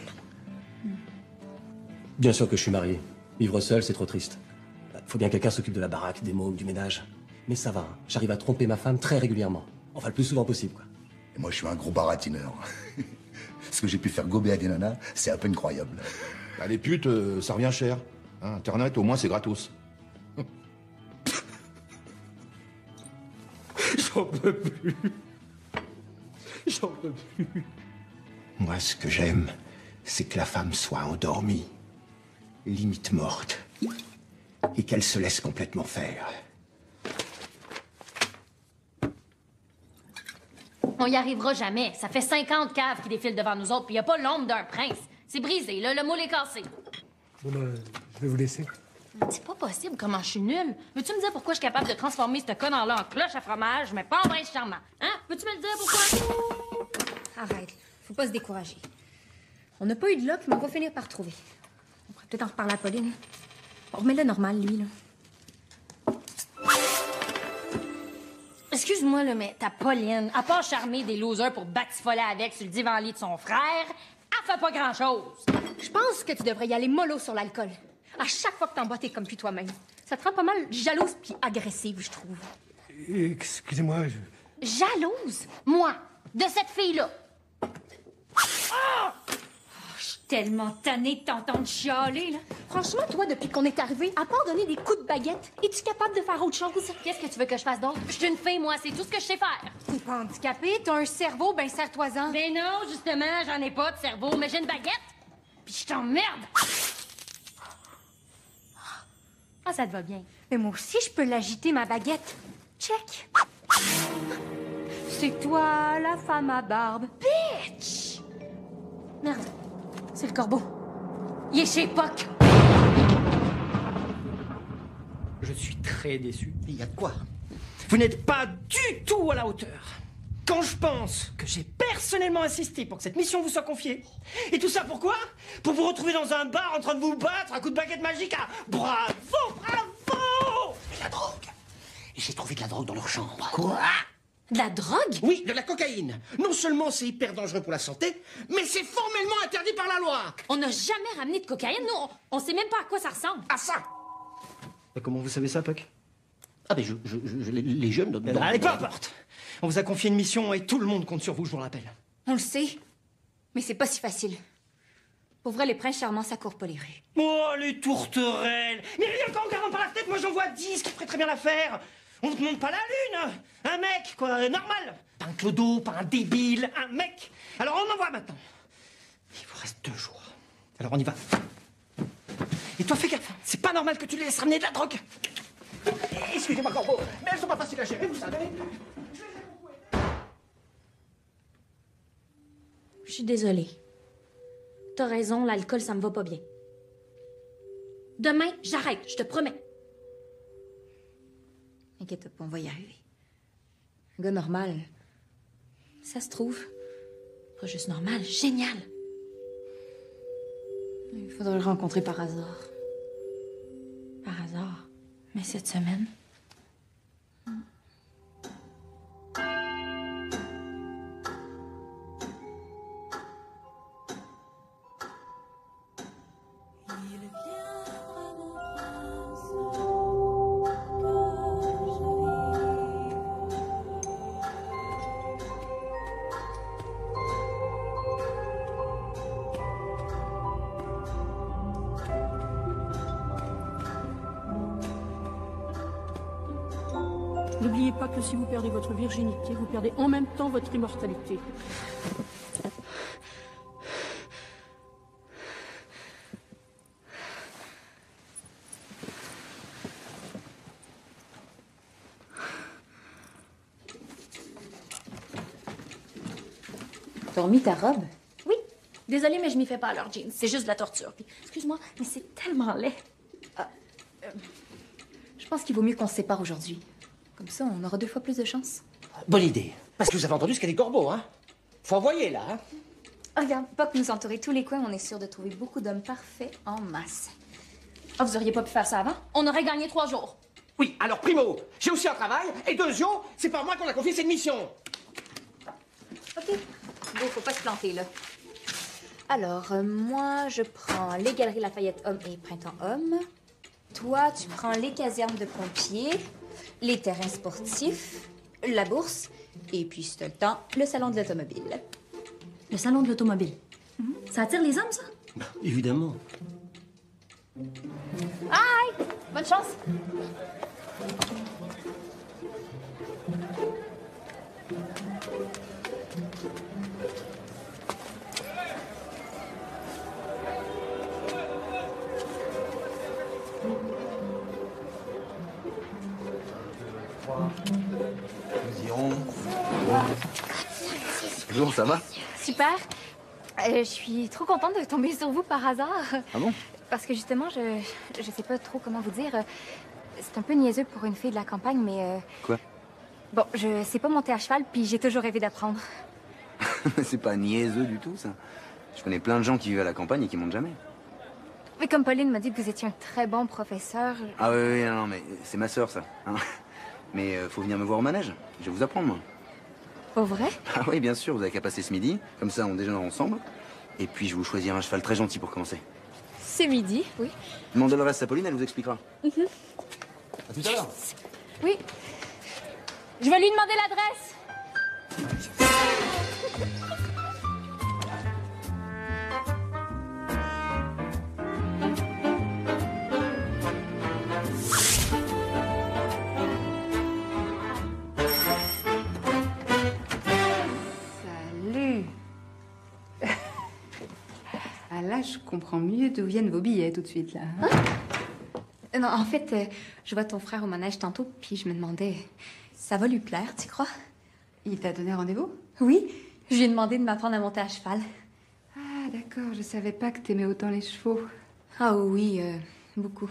Bien sûr que je suis marié. Vivre seul, c'est trop triste. Faut bien que quelqu'un s'occupe de la baraque, des mômes, du ménage. Mais ça va, hein. J'arrive à tromper ma femme très régulièrement. Enfin, le plus souvent possible, quoi. Et moi, je suis un gros baratineur. Ce que j'ai pu faire gober à des nanas, c'est à peine croyable. Bah, les putes, ça revient cher. Hein, Internet, au moins, c'est gratos. J'en peux plus. J'en peux plus. Moi, ce que j'aime, c'est que la femme soit endormie, limite morte, et qu'elle se laisse complètement faire. On y arrivera jamais. Ça fait 50 caves qui défilent devant nous autres, puis y a pas l'ombre d'un prince. C'est brisé, là, le moule est cassé. Bon, je vais vous laisser. C'est pas possible comment je suis nulle. Veux-tu me dire pourquoi je suis capable de transformer ce connard-là en cloche à fromage, mais pas en prince charmant? Hein? Peux-tu me le dire pourquoi? Arrête, faut pas se décourager. On n'a pas eu de luck, mais on va finir par trouver. On pourrait peut-être en reparler à Pauline. On remet le normal, lui, là. Excuse-moi, là, mais ta Pauline, à part charmer des losers pour batifoler avec sur le divan-lit de son frère, elle fait pas grand-chose. Je pense que tu devrais y aller mollo sur l'alcool. À chaque fois que t'en bois, t'es comme plus toi-même. Ça te rend pas mal jalouse puis agressive, je trouve. Excusez-moi, Jalouse? Moi? De cette fille-là? Je suis tellement tannée de t'entendre chialer, là. Franchement, toi, depuis qu'on est arrivé, à part donner des coups de baguette, es-tu capable de faire autre chose? Qu'est-ce que tu veux que je fasse d'autre? Je suis une fille, moi, c'est tout ce que je sais faire. T'es pas handicapée, t'as un cerveau, ben serre-toi-en. Mais non, justement, j'en ai pas de cerveau, mais j'ai une baguette, puis je t'emmerde. Ah, ça te va bien. Mais moi aussi, je peux l'agiter, ma baguette. Check. C'est toi, la femme à barbe. Bitch! Merde, c'est le corbeau. Il est chez Puck. Je suis très déçu. Il y a de quoi? Vous n'êtes pas du tout à la hauteur. Quand je pense que j'ai personnellement insisté pour que cette mission vous soit confiée, et tout ça pourquoi? Pour vous retrouver dans un bar en train de vous battre à coup de baguette magique à... Bravo, bravo! Et la drogue. Et j'ai trouvé de la drogue dans leur chambre. Quoi? De la drogue? Oui, de la cocaïne. Non seulement c'est hyper dangereux pour la santé, mais c'est formellement interdit par la loi. On n'a jamais ramené de cocaïne, nous. On sait même pas à quoi ça ressemble. À ça! Et comment vous savez ça, Puck? Ah, mais les jeunes... Allez, peu importe. On vous a confié une mission et tout le monde compte sur vous, je vous le rappelle. On le sait, mais c'est pas si facile. Pour vrai, les princes charmants, ça court pas les rues. Oh, les tourterelles! Mais rien qu'en regardant par la fenêtre, moi j'en vois 10 qui feraient très bien l'affaire. On ne demande pas la lune. Un mec, quoi, normal. Pas un clodo, pas un débile, un mec. Alors on envoie maintenant. Il vous reste 2 jours. Alors on y va. Et toi, fais gaffe. C'est pas normal que tu les laisses ramener de la drogue. Excusez-moi, Corbeau, mais elles sont pas faciles à gérer, vous savez. Je suis désolée. T'as raison, l'alcool, ça me va pas bien. Demain, j'arrête, je te promets. Inquiète pas, on va y arriver. Un gars normal, ça se trouve. Pas juste normal, génial. Il faudrait le rencontrer par hasard. Par hasard. Mais cette semaine... N'oubliez pas que si vous perdez votre virginité, vous perdez en même temps votre immortalité. T'as remis ta robe? Oui. Désolée, mais je m'y fais pas à leur jeans. C'est juste de la torture. Puis, excuse-moi, mais c'est tellement laid. Je pense qu'il vaut mieux qu'on se sépare aujourd'hui. Comme ça, on aura 2 fois plus de chance. Bonne idée. Parce que vous avez entendu ce qu'a dit Corbeau, hein? Faut envoyer, là, hein? Regarde, pas que nous entourer tous les coins, on est sûr de trouver beaucoup d'hommes parfaits en masse. Ah, vous auriez pas pu faire ça avant? On aurait gagné 3 jours. Oui, alors, primo, j'ai aussi un travail, et deuxièmement, c'est pas moi qu'on a confié cette mission. OK. Bon, faut pas se planter, là. Alors, moi, je prends les Galeries Lafayette Hommes et Printemps Hommes. Toi, tu prends les casernes de pompiers, les terrains sportifs, la bourse, et puis, si t'as le temps, le salon de l'automobile. Le salon de l'automobile? Ça attire les hommes, ça? Évidemment. Aïe! Bonne chance! Nous irons. Bonjour, ça va? Super. Je suis trop contente de tomber sur vous par hasard. Ah bon? Parce que justement, je sais pas trop comment vous dire. C'est un peu niaiseux pour une fille de la campagne, mais... Quoi? Bon, je sais pas monter à cheval, puis j'ai toujours rêvé d'apprendre. C'est pas niaiseux du tout, ça. Je connais plein de gens qui vivent à la campagne et qui montent jamais. Mais comme Pauline m'a dit que vous étiez un très bon professeur... Ah oui, non, mais c'est ma sœur, ça. Hein. Mais faut venir me voir au manège. Je vais vous apprendre, moi. Pas vrai? Ah oui, bien sûr, vous avez qu'à passer ce midi. Comme ça, on déjeunera ensemble. Et puis, je vais vous choisir un cheval très gentil pour commencer. C'est midi, oui. Demandez le reste à Pauline, elle vous expliquera. Mhm. À tout à l'heure. Oui. Je vais lui demander l'adresse. Salut. Ah là, je comprends mieux d'où viennent vos billets tout de suite, là. Non, en fait, je vois ton frère au manège tantôt, puis je me demandais... Ça va lui plaire, tu crois? Il t'a donné rendez-vous? Oui. Je lui ai demandé de m'apprendre à monter à cheval. Ah, d'accord. Je savais pas que t'aimais autant les chevaux. Ah oui, beaucoup.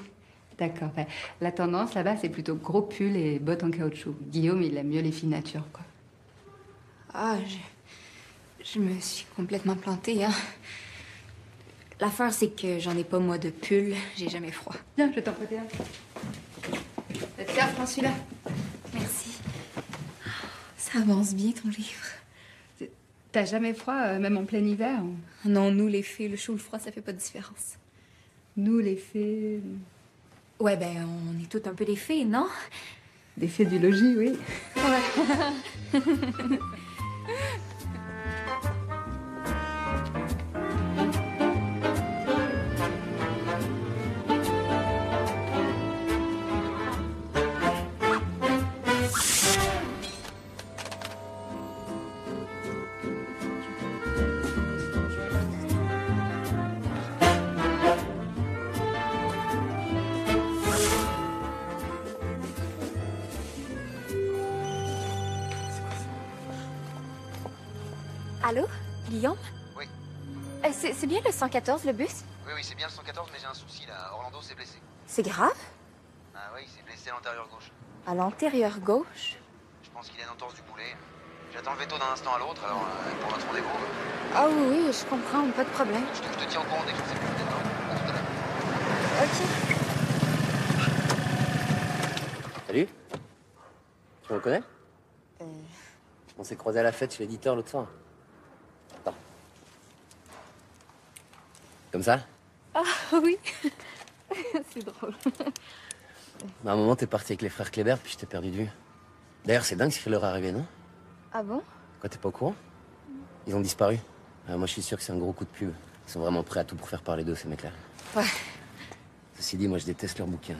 D'accord. Ben, la tendance, là-bas, c'est plutôt gros pull et bottes en caoutchouc. Guillaume, il aime mieux les filles nature, quoi. Ah, je me suis complètement plantée, hein. L'affaire, c'est que j'en ai pas, moi, de pull. J'ai jamais froid. Viens, je vais t'en prêter un. Tiens, prends celui-là. Merci. Ça avance bien, ton livre. T'as jamais froid, même en plein hiver? Non, nous, les filles, le chaud ou le froid, ça fait pas de différence. Nous, les fées... Ouais, ben, on est toutes un peu des fées, non? Des fées du logis, oui. Ouais. Allô? Guillaume? Oui. C'est bien le 114, le bus? Oui, c'est bien le 114, mais j'ai un souci là. Orlando s'est blessé. C'est grave? Ah oui, il s'est blessé à l'antérieur gauche. À l'antérieur gauche? Je pense qu'il a une entorse du boulet. J'attends le veto d'un instant à l'autre, alors pour notre rendez-vous. Ah oui, je comprends, pas de problème. Je te tiens au courant dès que je sais plus d'accord. À tout à l'heure. Ok. Salut. Tu me reconnais? On s'est croisés à la fête chez l'éditeur l'autre soir. Attends. Comme ça? Ah oui. C'est drôle. À un moment, t'es parti avec les frères Kléber, puis je t'ai perdu de vue. D'ailleurs, c'est dingue ce qui leur est arrivé, non? Ah bon? Quoi, t'es pas au courant? Ils ont disparu. Moi, je suis sûr que c'est un gros coup de pub. Ils sont vraiment prêts à tout pour faire parler d'eux, ces mecs-là. Ouais. Ceci dit, moi, je déteste leurs bouquins.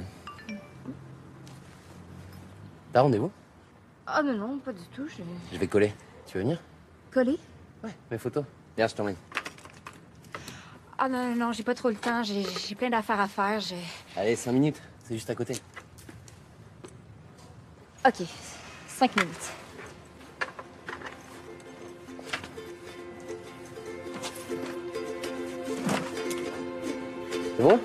T'as rendez-vous? Ah non, pas du tout. Je vais coller. Tu veux venir? Coller? Ouais. Mes photos. Viens, je t'emmène. Ah non, j'ai pas trop le temps. J'ai plein d'affaires à faire. Allez, 5 minutes. C'est juste à côté. Ok, 5 minutes. C'est bon?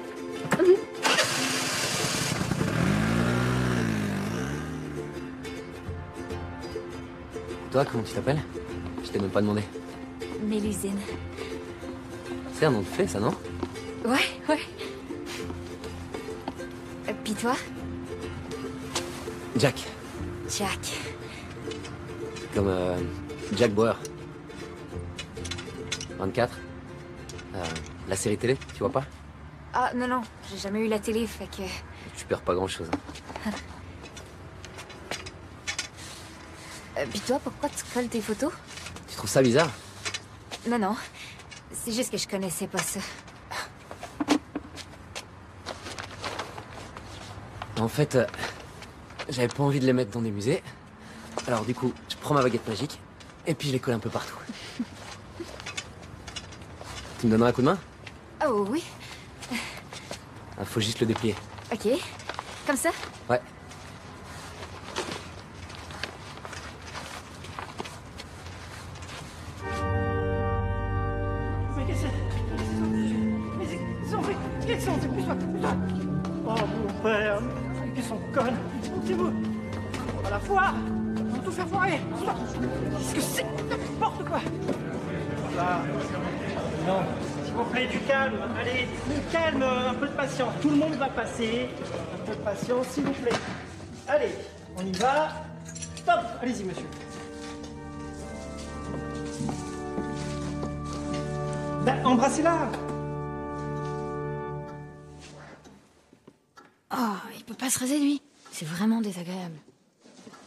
Toi, comment tu t'appelles? Je t'ai même pas demandé. Mélusine. C'est un nom de fée, ça, non? Ouais. Puis toi? Jack. Jack. Comme Jack Bauer. 24. La série télé, tu vois pas? Ah non, j'ai jamais eu la télé, fait que... Tu perds pas grand-chose. Puis toi, pourquoi tu colles tes photos? Tu trouves ça bizarre? Non. C'est juste que je connaissais pas ça. En fait, j'avais pas envie de les mettre dans des musées. Alors du coup, je prends ma baguette magique et puis je les colle un peu partout. Tu me donneras un coup de main? Oh oui. Faut juste le déplier. Ok. Comme ça? Ouais. Mais qu'est-ce que c'est? Plus-toi. Oh, mon père. Ils sont connes. Montez-vous. À la foire. Ils vont tout faire foirer. Qu'est-ce que c'est? N'importe quoi. Là. Non. S'il vous plaît, du calme. Allez, du calme, un peu de patience. Tout le monde va passer. Un peu de patience, s'il vous plaît. Allez, on y va. Stop. Allez-y, monsieur. Ben, embrassez-la. Oh, il peut pas se raser, lui. C'est vraiment désagréable.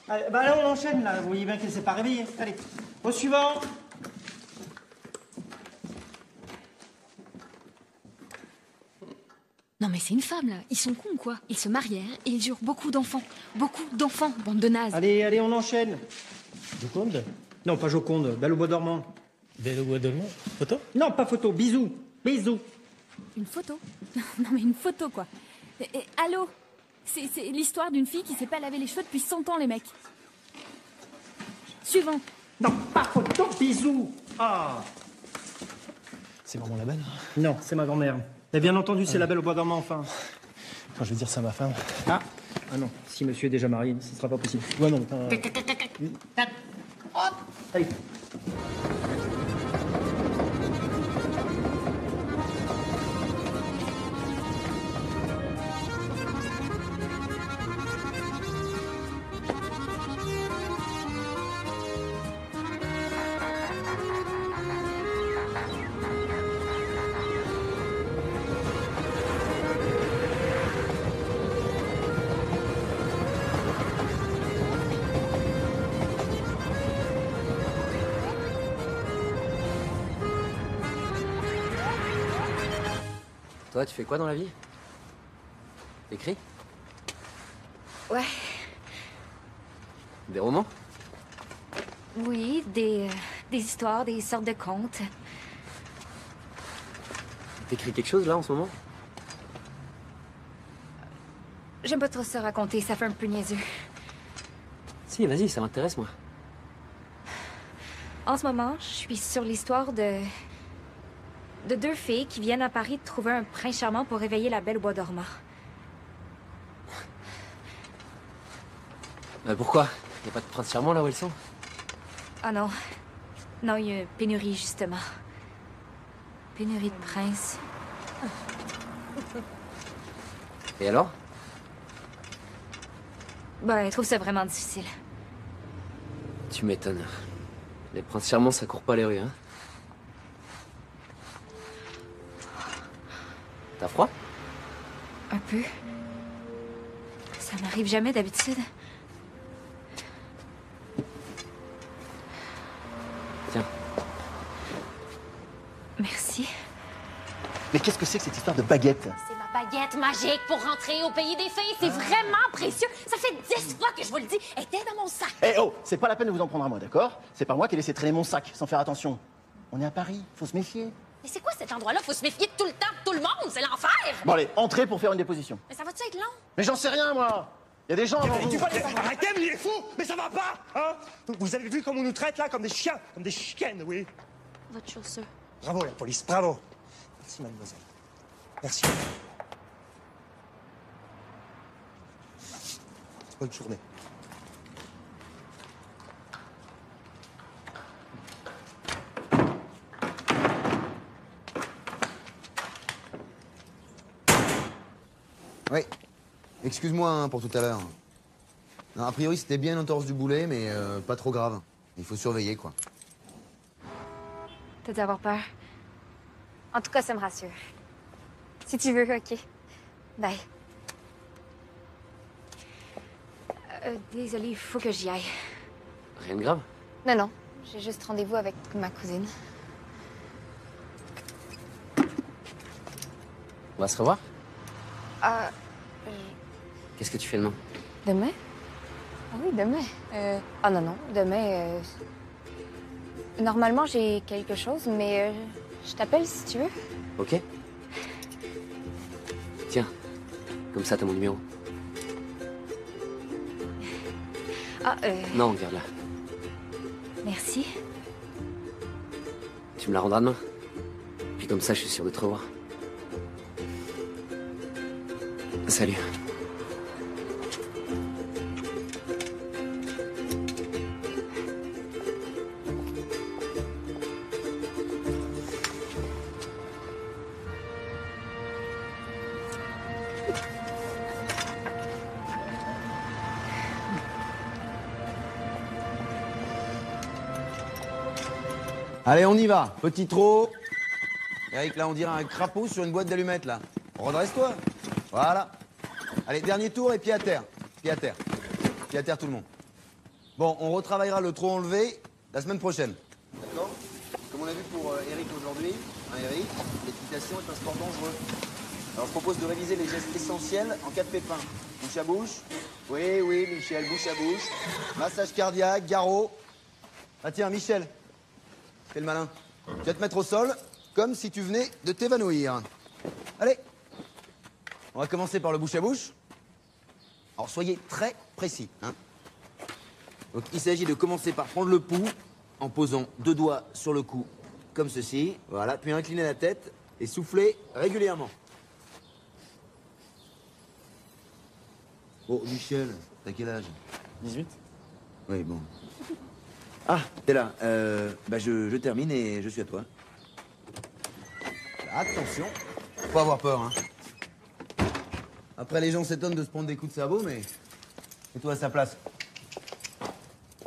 Allez, bah là, on enchaîne, là. Vous voyez bien qu'elle s'est pas réveillée. Allez, au suivant. Non mais c'est une femme, là. Ils sont cons, quoi. Ils se marièrent et ils eurent beaucoup d'enfants. Beaucoup d'enfants, bande de nazes. Allez, on enchaîne. Joconde? Non, pas Joconde. Belle au bois dormant. Belle au bois dormant? Photo? Non, pas photo. Bisous. Une photo? Non mais une photo, quoi. Allô? C'est l'histoire d'une fille qui s'est pas lavé les cheveux depuis 100 ans, les mecs. Suivant. Non, pas photo. Bisous. Ah. C'est vraiment la belle? Non, c'est ma grand-mère. Et bien entendu, c'est la Belle au bois dormant, enfin. Quand je vais dire ça à ma femme. Ah non, si monsieur est déjà marié, ce sera pas possible. Ouais, non, Allez. Toi, tu fais quoi dans la vie? T'écris? Ouais. Des romans? Oui, des histoires, des sortes de contes. T'écris quelque chose là en ce moment? J'aime pas trop ça raconter, ça fait un peu niaiseux. Si, vas-y, ça m'intéresse moi. En ce moment, je suis sur l'histoire de de 2 filles qui viennent à Paris de trouver un prince charmant pour réveiller la Belle au bois dormant. Pourquoi? Y a pas de prince charmant là où elles sont? Ah non. Non, il y a une pénurie, justement. Pénurie de princes. Et alors? Ben, je trouve ça vraiment difficile. Tu m'étonnes. Les princes charmants, ça court pas les rues, hein? T'as froid? Un peu. Ça m'arrive jamais d'habitude. Tiens. Merci. Mais qu'est-ce que c'est que cette histoire de baguette? C'est ma baguette magique pour rentrer au pays des fées. C'est vraiment précieux. Ça fait 10 fois que je vous le dis. Elle était dans mon sac. Eh oh, c'est pas la peine de vous en prendre à moi, d'accord? C'est pas moi qui ai laissé traîner mon sac sans faire attention. On est à Paris, faut se méfier. Mais c'est quoi cet endroit-là? Faut se méfier de tout le temps, de tout le monde. C'est l'enfer. Bon allez, entrez pour faire une déposition. Mais ça va-tu être long? Mais j'en sais rien, moi. Il y a des gens avant vous. Arrêtez, mais il est fou! Mais ça va pas! Hein? Vous avez vu comment on nous traite là? Comme des chiens, comme des chiennes, oui. Votre chaussure. Bravo la police, bravo. Merci mademoiselle. Merci. Bonne journée. Oui. Excuse-moi hein, pour tout à l'heure. Non, a priori, c'était bien une entorse du boulet, mais pas trop grave. Il faut surveiller, quoi. T'as dû avoir peur. En tout cas, ça me rassure. Si tu veux, OK. Bye. Désolée, il faut que j'y aille. Rien de grave? Non, non. J'ai juste rendez-vous avec ma cousine. On va se revoir? Ah... Qu'est-ce que tu fais demain? Demain? Ah oui, demain. Ah non, non. Demain, Normalement, j'ai quelque chose, mais je t'appelle si tu veux. Ok. Tiens, comme ça, t'as mon numéro. Ah, Non, regarde là. Merci. Tu me la rendras demain. Puis comme ça, je suis sûr de te revoir. Salut. Allez, on y va. Petit trot. Eric, là, on dirait un crapaud sur une boîte d'allumettes, là. Redresse-toi. Voilà. Allez, dernier tour et pied à terre. Pied à terre. Pied à terre, tout le monde. Bon, on retravaillera le trot enlevé la semaine prochaine. D'accord? Comme on a vu pour Eric aujourd'hui, hein, Eric, l'équitation est un sport dangereux. Alors, je propose de réviser les gestes essentiels en cas de pépin. Bouche à bouche. Oui, oui, Michel, bouche à bouche. Massage cardiaque, garrot. Ah tiens, Michel. Fais le malin. Tu vas te mettre au sol, comme si tu venais de t'évanouir. Allez. On va commencer par le bouche à bouche. Alors, soyez très précis. Hein. Donc, il s'agit de commencer par prendre le pouls en posant 2 doigts sur le cou, comme ceci. Voilà. Puis incliner la tête et souffler régulièrement. Oh, Michel, t'as quel âge? 18. Oui, bon. Ah, t'es là. Je termine et je suis à toi. Attention, faut pas avoir peur, hein. Après, les gens s'étonnent de se prendre des coups de sabot, mais... mets-toi à sa place.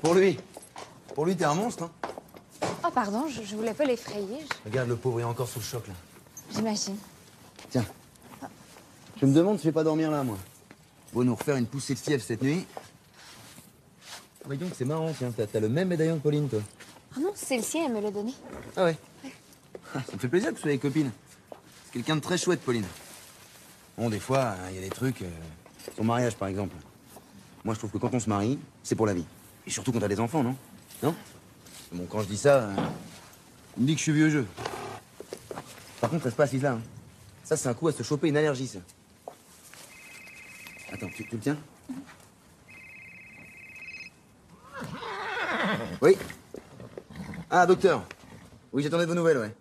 Pour lui, t'es un monstre, hein. Oh, pardon, je voulais pas l'effrayer. Regarde, le pauvre, il est encore sous le choc, là. J'imagine. Tiens. Je me demande si je vais pas dormir là, moi. On va nous refaire une poussée de fièvre cette nuit. Voyons que c'est marrant, tiens. T'as le même médaillon que Pauline, toi. Oh non, c'est le sien, elle me l'a donné. Ah ouais. Ah, ça me fait plaisir que vous soyez copines. C'est quelqu'un de très chouette, Pauline. Bon, des fois, il y a des trucs... son mariage, par exemple. Moi, je trouve que quand on se marie, c'est pour la vie. Et surtout quand t'as des enfants, non? Non? Bon, quand je dis ça, on me dit que je suis vieux jeu. Par contre, reste pas assise là. Hein. Ça, c'est un coup à se choper une allergie, ça. Attends, tu le tiens? Oui? Ah, docteur. Oui, j'attendais de vos nouvelles, ouais.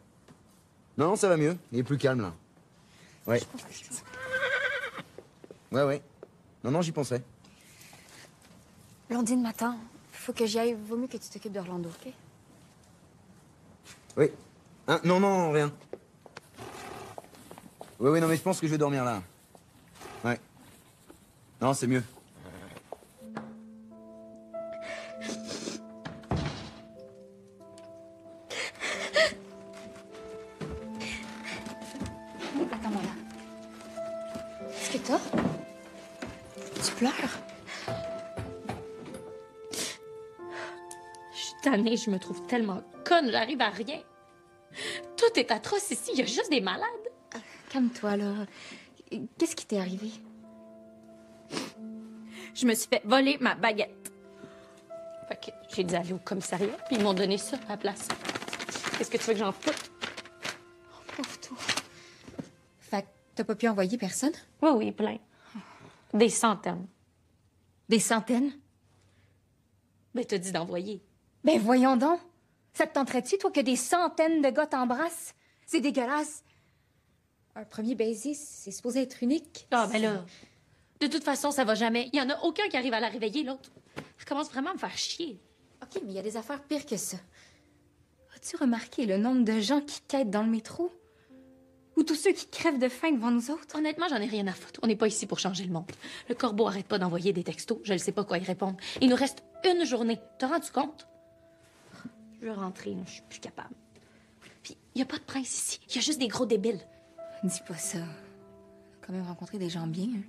Non, non, ça va mieux. Il est plus calme, là. Ouais. Ouais. Non, non, j'y pensais. Blondine m'attend. Faut que j'y aille. Vaut mieux que tu t'occupes d'Orlando, OK? Oui. Hein? Non, non, rien. Oui, non, mais je pense que je vais dormir là. Ouais. Non, c'est mieux. Attends-moi là. Qu'est-ce que t'as? Tu pleures? Je suis tannée, je me trouve tellement conne, j'arrive à rien. Tout est atroce ici, il y a juste des malades. Calme-toi, là. Qu'est-ce qui t'est arrivé? Je me suis fait voler ma baguette. Fait que j'ai dû aller au commissariat, puis ils m'ont donné ça à la place. Qu'est-ce que tu veux que j'en foute? Pauvre toi. Fait que t'as pas pu envoyer personne? Oui, plein. Des centaines. Des centaines? Ben, t'as dit d'envoyer. Ben voyons donc. Ça te tenterait-tu, toi, que des centaines de gars t'embrassent? C'est dégueulasse. Un premier baiser, c'est supposé être unique. Ah, ben là, de toute façon, ça va jamais. Il y en a aucun qui arrive à la réveiller, l'autre. Ça commence vraiment à me faire chier. OK, mais il y a des affaires pires que ça. As-tu remarqué le nombre de gens qui quittent dans le métro? Ou tous ceux qui crèvent de faim devant nous autres? Honnêtement, j'en ai rien à foutre. On n'est pas ici pour changer le monde. Le corbeau arrête pas d'envoyer des textos. Je ne sais pas quoi y répondre. Il nous reste une journée. T'as rendu compte? Je veux rentrer, là. Je suis plus capable. Puis, il n'y a pas de prince ici. Il y a juste des gros débiles. Dis pas ça. T'as quand même rencontré des gens bien, hein?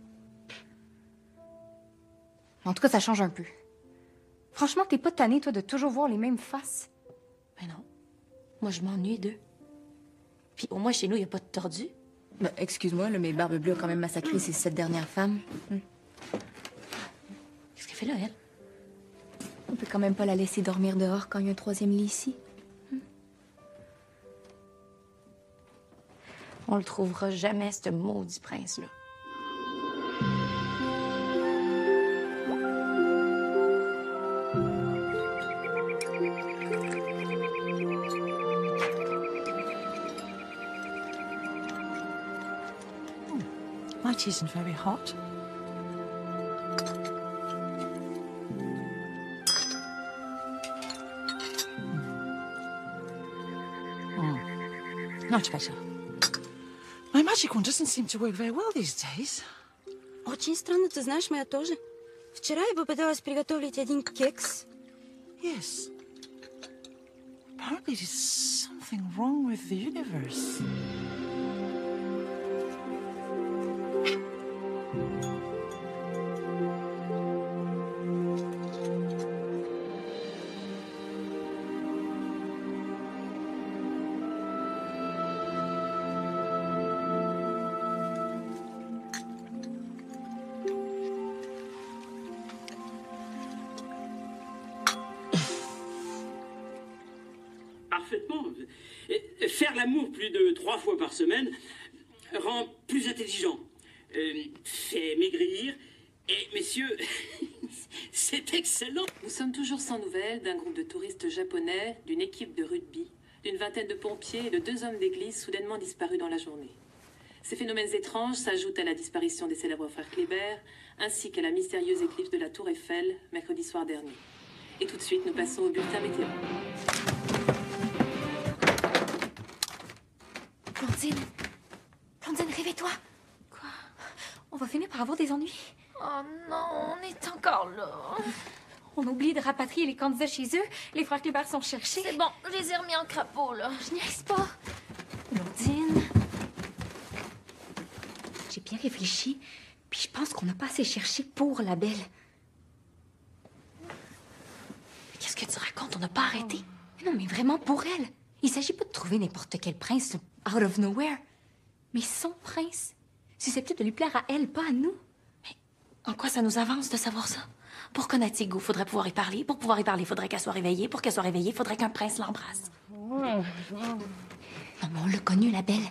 En tout cas, ça change un peu. Franchement, t'es pas tanné, toi, de toujours voir les mêmes faces? Ben non. Moi, je m'ennuie d'eux. Puis au moins, chez nous, il n'y a pas de tordus. Ben, excuse-moi, là, mais Barbe Bleue a quand même massacré ces 7 dernières femmes. Qu'est-ce qu'elle fait là, elle? On peut quand même pas la laisser dormir dehors quand il y a un troisième lit ici. On le trouvera jamais, ce maudit prince-là. My tea isn't very hot. Much better. My magic one doesn't seem to work very well these days. Очень странно, ты знаешь, моя тоже. Вчера я попыталась приготовить один кекс. Yes. Apparently there's something wrong with the universe. Parfaitement. Faire l'amour plus de 3 fois par semaine rend plus intelligent, fait maigrir, et messieurs, c'est excellent. Nous sommes toujours sans nouvelles d'un groupe de touristes japonais, d'une équipe de rugby, d'une vingtaine de pompiers et de 2 hommes d'église soudainement disparus dans la journée. Ces phénomènes étranges s'ajoutent à la disparition des célèbres frères Kléber, ainsi qu'à la mystérieuse éclipse de la Tour Eiffel, mercredi soir dernier. Et tout de suite, nous passons au bulletin météo. Blondine, réveille-toi. Quoi? On va finir par avoir des ennuis. Oh non, on est encore là. On oublie de rapatrier les candidats chez eux. Les frères Kléber sont cherchés. C'est bon, je les ai remis en crapaud, là. Je niaise pas. Blondine. J'ai bien réfléchi, puis je pense qu'on n'a pas assez cherché pour la belle. Mais qu'est-ce que tu racontes? On n'a pas arrêté. Non, mais vraiment pour elle. Il s'agit pas de trouver n'importe quel prince out of nowhere, mais son prince, susceptible de lui plaire à elle, pas à nous. Mais en quoi ça nous avance de savoir ça? Pour connaître ses goûts, faudrait pouvoir y parler. Pour pouvoir y parler, faudrait qu'elle soit réveillée. Pour qu'elle soit réveillée, faudrait qu'un prince l'embrasse. Non, mais on l'a connue, la belle.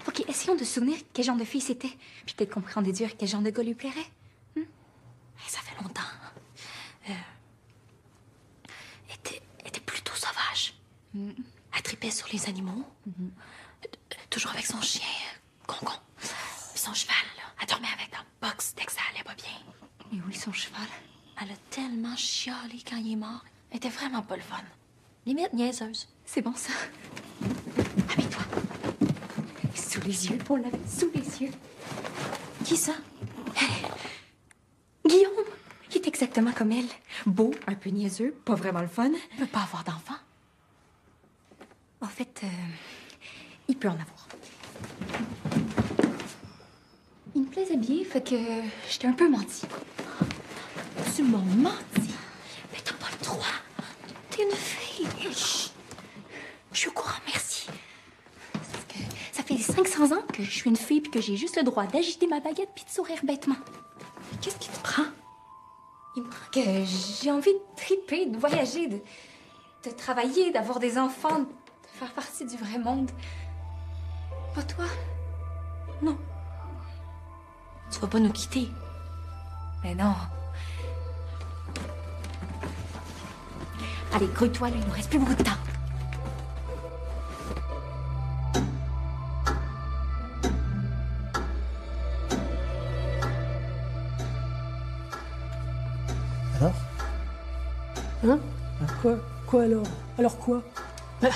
OK, essayons de se souvenir quel genre de fille c'était, puis peut-être qu'on pourrait en déduire quel genre de gars lui plairait. Ça fait longtemps. Elle était plutôt sauvage. Elle tripait sur les animaux. Toujours avec son chien, Gongon. Puis son cheval, là. Elle dormait avec dans le box dès que ça allait pas bien. Et oui, son cheval. Elle a tellement chialé quand il est mort. Elle était vraiment pas le fun. Limite niaiseuse. C'est bon, ça. Amène-toi. Sous les yeux, on l'avait sous les yeux. Qui ça? Guillaume. Il est exactement comme elle. Beau, un peu niaiseux, pas vraiment le fun. Il peut pas avoir d'enfant. En fait, il peut en avoir. Il me plaisait bien, fait que j'étais un peu menti. Tu m'as menti? Mais t'as pas le droit. T'es une fille. Chut. Je suis au courant, merci. Parce que ça fait 500 ans que je suis une fille puis que j'ai juste le droit d'agiter ma baguette puis de sourire bêtement. Qu'est-ce qui te prend? Il me prend que j'ai envie de triper, de voyager, de travailler, d'avoir des enfants, de faire partie du vrai monde. Pas toi? Non. Tu vas pas nous quitter. Mais non. Allez, grouille-toi, là, il nous reste plus beaucoup de temps. Alors? Hein? Quoi? Quoi alors? Alors quoi?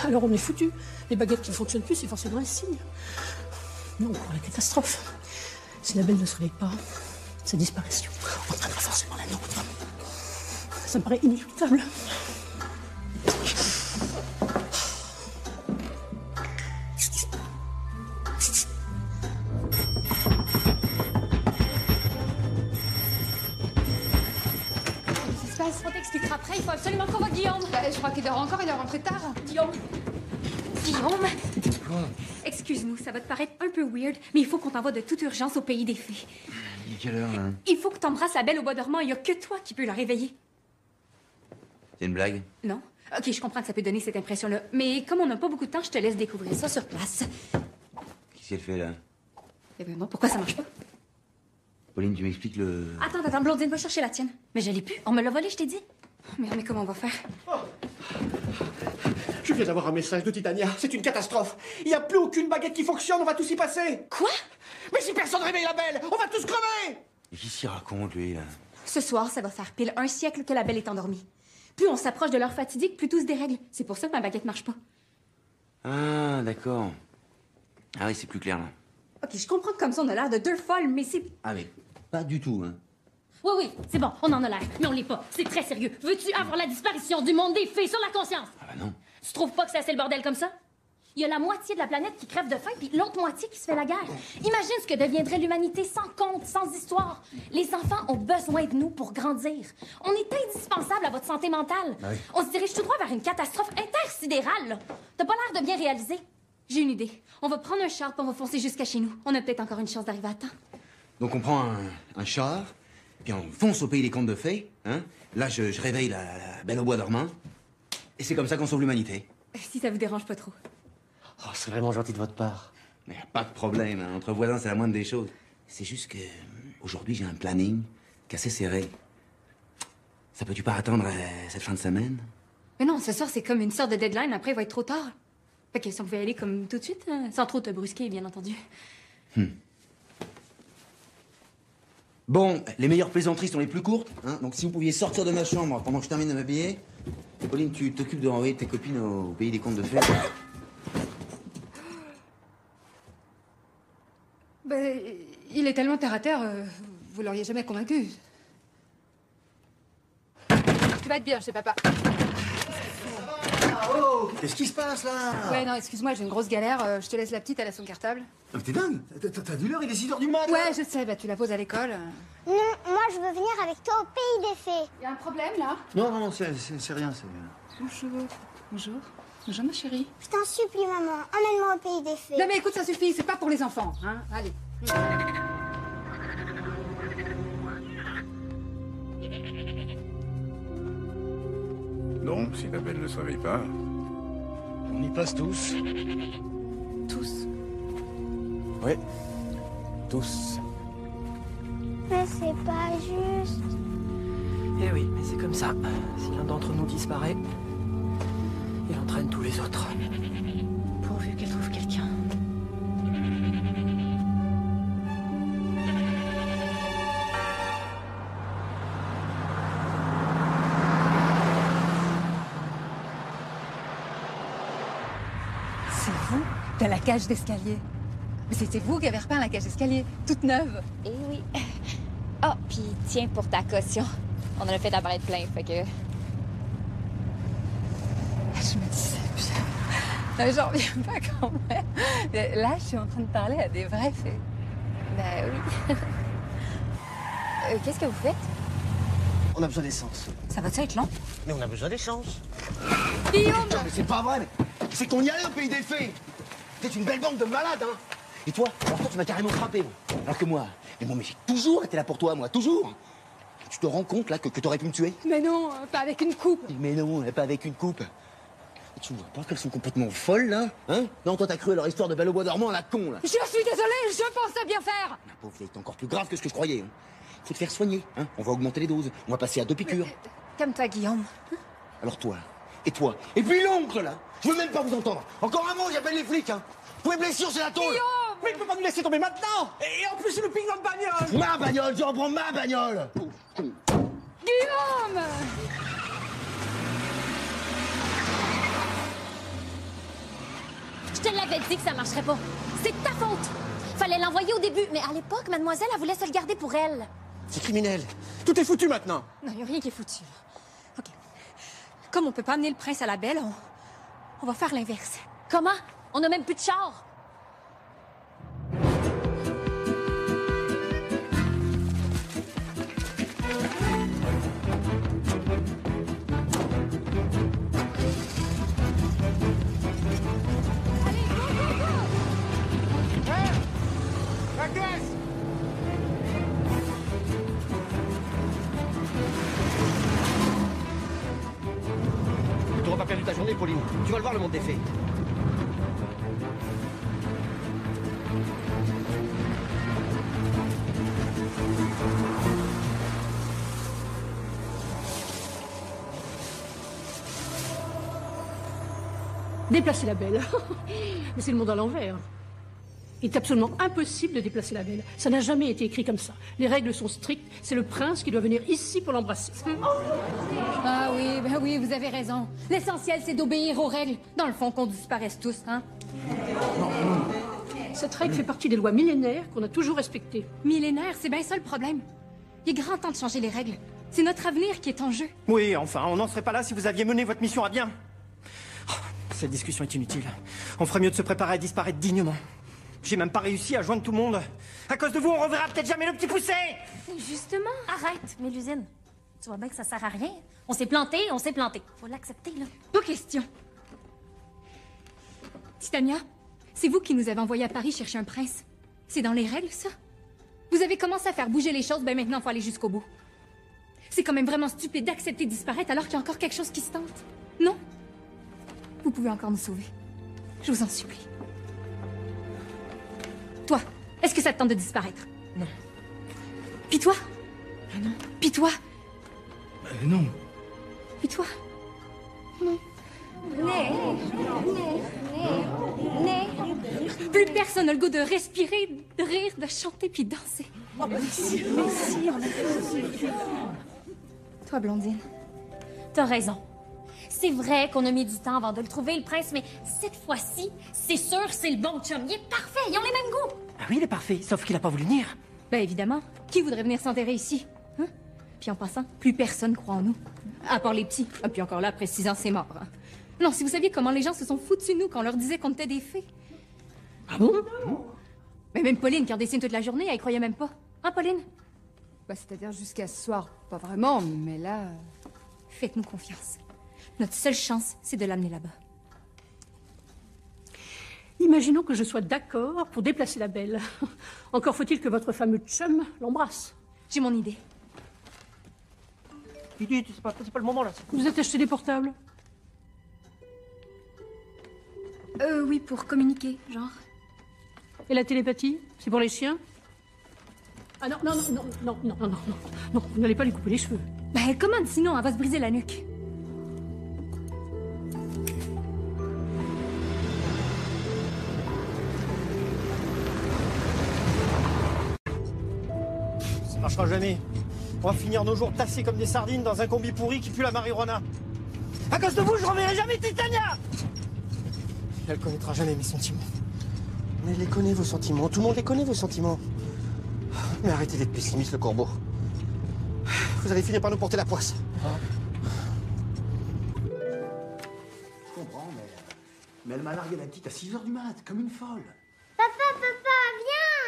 Alors on est foutus. Les baguettes qui ne fonctionnent plus, c'est forcément un signe. Mais on court la catastrophe. Si la belle ne se réveille pas, sa disparition entraînera forcément la nôtre. Ça me paraît inéluctable. On t'expliquera après, il faut absolument qu'on voit Guillaume. Je crois qu'il dort encore, il doit rentrer tard. Guillaume. Guillaume. Quoi? Excuse-nous, ça va te paraître un peu weird, mais il faut qu'on t'envoie de toute urgence au pays des fées. Il est quelle heure, là? Il faut que t'embrasses la belle au bois dormant, il n'y a que toi qui peux la réveiller. C'est une blague? Non? Ok, je comprends que ça peut donner cette impression-là, mais comme on n'a pas beaucoup de temps, je te laisse découvrir ça sur place. Qu'est-ce qu'elle fait, là? Eh ben non, pourquoi ça marche pas? Pauline, tu m'expliques le... Attends, Blondine, va chercher la tienne. Mais je l'ai plus, on me l'a volée, je t'ai dit. Mais comment on va faire? Je viens d'avoir un message de Titania. C'est une catastrophe. Il n'y a plus aucune baguette qui fonctionne. On va tous y passer. Quoi? Mais si personne réveille la belle, on va tous crever. Et qui s'y raconte, lui, là? Ce soir, ça va faire pile 1 siècle que la belle est endormie. Plus on s'approche de l'heure fatidique, plus tout se dérègle. C'est pour ça que ma baguette marche pas. Ah, d'accord. Ah oui, c'est plus clair, là. Ok, je comprends que comme ça, on a l'air de deux folles, mais c'est... Ah, mais pas du tout, hein. Oui, c'est bon, on en a l'air, mais on l'est pas. C'est très sérieux. Veux-tu avoir la disparition du monde des fées sur la conscience? Ah bah non. Tu trouves pas que c'est assez le bordel comme ça? Il y a la moitié de la planète qui crève de faim, puis l'autre moitié qui se fait la guerre. Imagine ce que deviendrait l'humanité sans conte, sans histoire. Les enfants ont besoin de nous pour grandir. On est indispensable à votre santé mentale. Ah oui. On se dirige tout droit vers une catastrophe intersidérale, là. T'as pas l'air de bien réaliser. J'ai une idée. On va prendre un char, puis on va foncer jusqu'à chez nous. On a peut-être encore une chance d'arriver à temps. Donc on prend un char, puis on fonce au pays des contes de fées, hein. Là, je réveille la belle au bois dormant, et c'est comme ça qu'on sauve l'humanité. Si ça vous dérange pas trop. Oh, c'est vraiment gentil de votre part. Mais pas de problème, hein. Entre voisins, c'est la moindre des choses. C'est juste que aujourd'hui, j'ai un planning assez serré. Ça peut-tu pas attendre cette fin de semaine? Mais non, ce soir, c'est comme une sorte de deadline. Après, il va être trop tard. Fait que si on pouvait aller comme tout de suite, hein, sans trop te brusquer, bien entendu. Bon, les meilleures plaisanteries sont les plus courtes, hein. Donc si vous pouviez sortir de ma chambre pendant que je termine de m'habiller. Pauline, tu t'occupes de renvoyer tes copines au pays des contes de fées. Ben, il est tellement terre à terre, vous l'auriez jamais convaincu. Tu vas être bien chez papa. Oh, qu'est-ce qui se passe, là? Ouais, non, excuse-moi, j'ai une grosse galère. Je te laisse la petite, elle a son cartable. Ah, mais t'es dingue. T'as vu l'heure, il est 6h du mat'. Ouais, je sais, bah tu la poses à l'école. Non, moi je veux venir avec toi au pays des fées. Y a un problème, là? Non, c'est rien, c'est... Bonjour. Bonjour. Bonjour, ma chérie. Je t'en supplie, maman, emmène-moi au pays des fées. Non, mais écoute, ça suffit, c'est pas pour les enfants, hein. Allez. Donc, si la belle ne se réveille pas... On y passe tous. Tous? Oui. Tous. Mais c'est pas juste. Eh oui, mais c'est comme ça. Si l'un d'entre nous disparaît, il entraîne tous les autres. Pourvu qu'elle trouve quelqu'un. vous de la cage d'escalier. Mais c'était vous qui avez repeint la cage d'escalier, toute neuve. Eh oui. Ah, puis tiens pour ta caution. On en a fait apparaître plein, fait que... Je me disais, j'en reviens pas quand même. Là, je suis en train de parler à des vrais faits. Ben oui. Qu'est-ce que vous faites? On a besoin d'essence. Ça va-tu être long? Mais on a besoin d'échange. Guillaume! Mais c'est pas vrai, mais c'est qu'on y allait au pays des fées. T'es une belle bande de malades, hein. Et toi, alors toi, tu m'as carrément frappé. Alors que moi, mais j'ai toujours été là pour toi, moi, toujours. Tu te rends compte, là, que t'aurais pu me tuer? Mais non, pas avec une coupe. Mais non, pas avec une coupe. Tu vois pas qu'elles sont complètement folles, là? Hein? Non, toi, t'as cru à leur histoire de Belle au bois dormant, la con, là. Je suis désolée, je pensais bien faire. La pauvre vieille, t'es encore plus grave que ce que je croyais. Hein. Faut te faire soigner, hein? On va augmenter les doses. On va passer à 2 piqûres. Calme-toi, Guillaume. Alors toi, et toi, et puis l'oncle, là. Je veux même pas vous entendre. Encore un mot, j'appelle les flics, hein. Pour les blessures, c'est la tôle. Guillaume! Mais il peut pas nous laisser tomber maintenant. Et en plus, c'est le pignon de bagnole. Ma bagnole, je reprends ma bagnole. Guillaume! Je te l'avais dit que ça marcherait pas. C'est de ta faute. Fallait l'envoyer au début, mais à l'époque, mademoiselle, elle voulait se le garder pour elle. C'est criminel. Tout est foutu maintenant. Non, il n'y a rien qui est foutu. OK. Comme on peut pas amener le prince à la belle, on va faire l'inverse. Comment? On a même plus de char. Tu n'auras pas perdu ta journée, Pauline. Tu vas le voir, le monde des fées. Déplacer la belle. Mais c'est le monde à l'envers. Il est absolument impossible de déplacer la belle. Ça n'a jamais été écrit comme ça. Les règles sont strictes. C'est le prince qui doit venir ici pour l'embrasser. Ah oui, ben oui, vous avez raison. L'essentiel, c'est d'obéir aux règles. Dans le fond, qu'on disparaisse tous, hein? Cette règle fait partie des lois millénaires qu'on a toujours respectées. Millénaire, c'est bien ça le problème. Il est grand temps de changer les règles. C'est notre avenir qui est en jeu. Oui, enfin, on n'en serait pas là si vous aviez mené votre mission à bien. Oh, cette discussion est inutile. On ferait mieux de se préparer à disparaître dignement. J'ai même pas réussi à joindre tout le monde. À cause de vous, on reverra peut-être jamais le petit poussé. Justement. Arrête, Mélusine. Tu vois bien que ça sert à rien. On s'est planté, on s'est planté. Faut l'accepter, là. Pas question. Titania, c'est vous qui nous avez envoyés à Paris chercher un prince. C'est dans les règles, ça? Vous avez commencé à faire bouger les choses, ben maintenant, faut aller jusqu'au bout. C'est quand même vraiment stupide d'accepter de disparaître alors qu'il y a encore quelque chose qui se tente. Non? Vous pouvez encore nous sauver. Je vous en supplie. Toi, est-ce que ça te tente de disparaître? Non. Puis toi? Non. Puis toi? Non. Puis toi? Né. Plus personne n'a le goût de respirer, de rire, de chanter puis danser. Oh, mais si, on a fait. Toi, Blondine. T'as raison. C'est vrai qu'on a mis du temps avant de le trouver, le prince, mais cette fois-ci, c'est sûr, c'est le bon chum. Il est parfait, ils ont les mêmes goûts. Ah oui, il est parfait, sauf qu'il a pas voulu venir. Ben évidemment. Qui voudrait venir s'enterrer ici? Hein? Puis en passant, plus personne croit en nous. À part les petits. Ah, puis encore là, après 6 ans, c'est mort. Hein. Non, si vous saviez comment les gens se sont foutus de nous quand on leur disait qu'on était des fées. Ah bon? Mais même Pauline, qui en dessine toute la journée, elle y croyait même pas. Hein, Pauline? Bah, c'est-à-dire jusqu'à ce soir, pas vraiment, mais là... Faites-nous confiance. Notre seule chance, c'est de l'amener là-bas. Imaginons que je sois d'accord pour déplacer la belle. Encore faut-il que votre fameux chum l'embrasse. J'ai mon idée. Dites, c'est pas le moment, là. Vous êtes acheté des portables? Oui, pour communiquer, genre. Et la télépathie? C'est pour les chiens? Ah non, vous n'allez pas lui couper les cheveux. Ben, comment sinon, elle va se briser la nuque. Ça marchera jamais. On va finir nos jours tassés comme des sardines dans un combi pourri qui pue la marijuana. À cause de vous, je reverrai jamais Titania. Elle connaîtra jamais mes sentiments. Mais elle les connaît, vos sentiments. Tout le monde les connaît, vos sentiments. Mais arrêtez d'être pessimiste, le corbeau. Vous allez finir par nous porter la poisse. Je comprends, mais elle m'a largué la petite à 6h du mat, comme une folle. Papa, viens,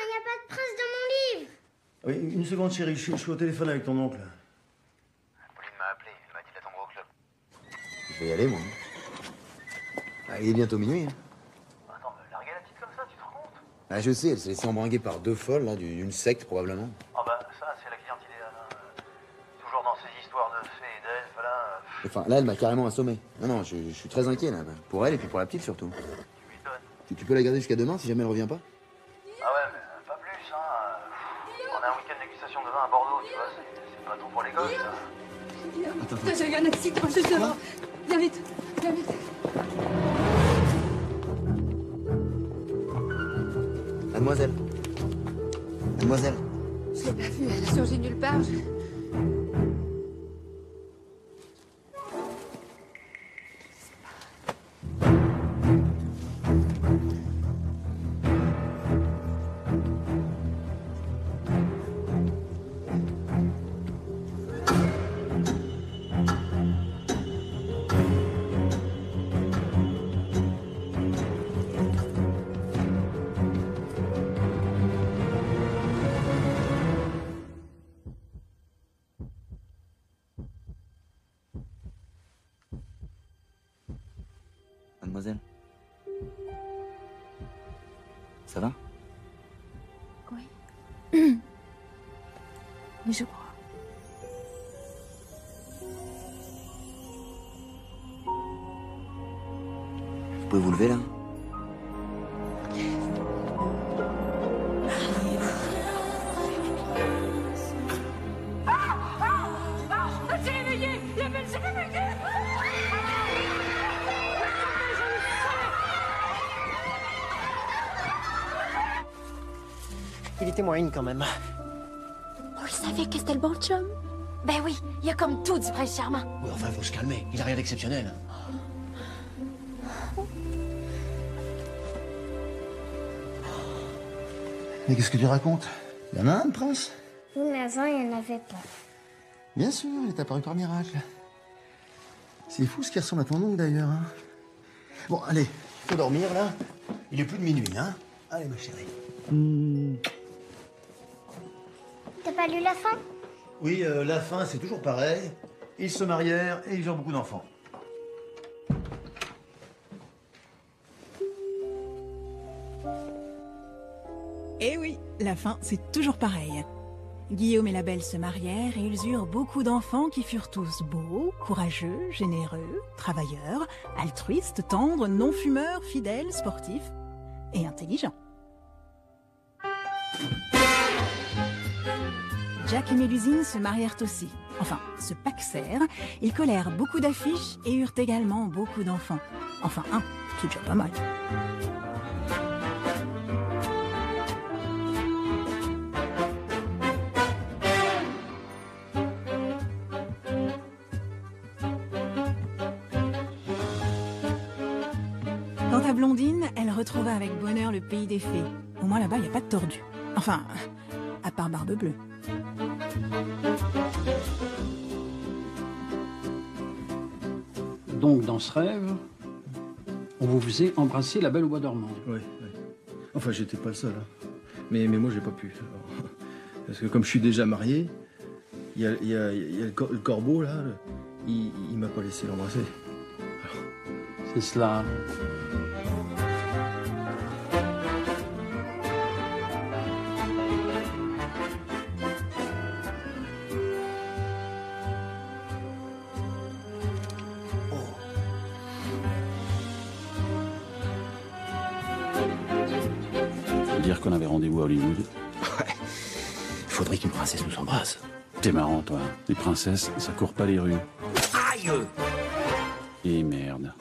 il n'y a pas de prince dans mon livre. Oui, une seconde, chérie, je suis au téléphone avec ton oncle. Pauline m'a appelé, elle m'a dit d'attendre au club. Je vais y aller, moi. Ah, il est bientôt minuit. Hein. Attends, mais larguer la petite comme ça, tu te rends compte? Ah, je sais, elle s'est laissée embringuer par 2 folles, là, d'une secte, probablement. Ah bah, ça, c'est la cliente idéale. Hein. Toujours dans ces histoires de fées et d'elfes, là. Enfin, là, elle m'a carrément assommé. Non, je suis très inquiet, là. Pour elle et puis pour la petite, surtout. Tu m'étonnes. Tu peux la garder jusqu'à demain, si jamais elle revient pas? Ah ouais, mais pas plus, hein. On a un week-end dégustation de vin à Bordeaux, tu vois, c'est pas trop pour les gosses, ça. Attends, j'ai eu un accident, je sais pas. Viens vite, viens vite. Mademoiselle. Mademoiselle. Je l'ai pas vue, elle a surgi nulle part. Mademoiselle. Ça va? Oui. Mais je crois. Vous pouvez vous lever, là? Elle s'est réveillée! La belle s'est réveillée! Il était moyen quand même. On le savait que c'était le bon chum. Ben oui, il y a comme tout du prince charmant. Oui, enfin, faut se calmer. Il a rien d'exceptionnel. Mais qu'est-ce que tu racontes? Il y en a un, le prince? Oui, mais avant, il n'y en avait pas. Bien sûr, il est apparu par miracle. C'est fou ce qui ressemble à ton oncle, d'ailleurs. Hein. Bon, allez, faut dormir, là. Il est plus de minuit, hein. Allez, ma chérie. T'as pas lu la fin? Oui, la fin, c'est toujours pareil. Ils se marièrent et ils eurent beaucoup d'enfants. Eh oui, la fin, c'est toujours pareil. Guillaume et la Belle se marièrent et ils eurent beaucoup d'enfants qui furent tous beaux, courageux, généreux, travailleurs, altruistes, tendres, non-fumeurs, fidèles, sportifs et intelligents. Jack et Mélusine se marièrent aussi. Enfin, se pacsèrent, ils collèrent beaucoup d'affiches et eurent également beaucoup d'enfants. Enfin, un, c'est déjà pas mal. Quant à Blondine, elle retrouva avec bonheur le pays des fées. Au moins là-bas, il n'y a pas de tordus. Enfin, à part Barbe Bleue. Donc, dans ce rêve, on vous faisait embrasser la Belle au bois dormant. Oui, oui. Enfin, j'étais pas le seul. Hein. Mais moi, j'ai pas pu. Alors, parce que comme je suis déjà marié, il y a le corbeau, là, il m'a pas laissé l'embrasser. C'est cela. Dire qu'on avait rendez-vous à Hollywood. Ouais. Faudrait qu'une princesse nous embrasse. T'es marrant, toi. Les princesses, ça court pas les rues. Aïe! Et merde.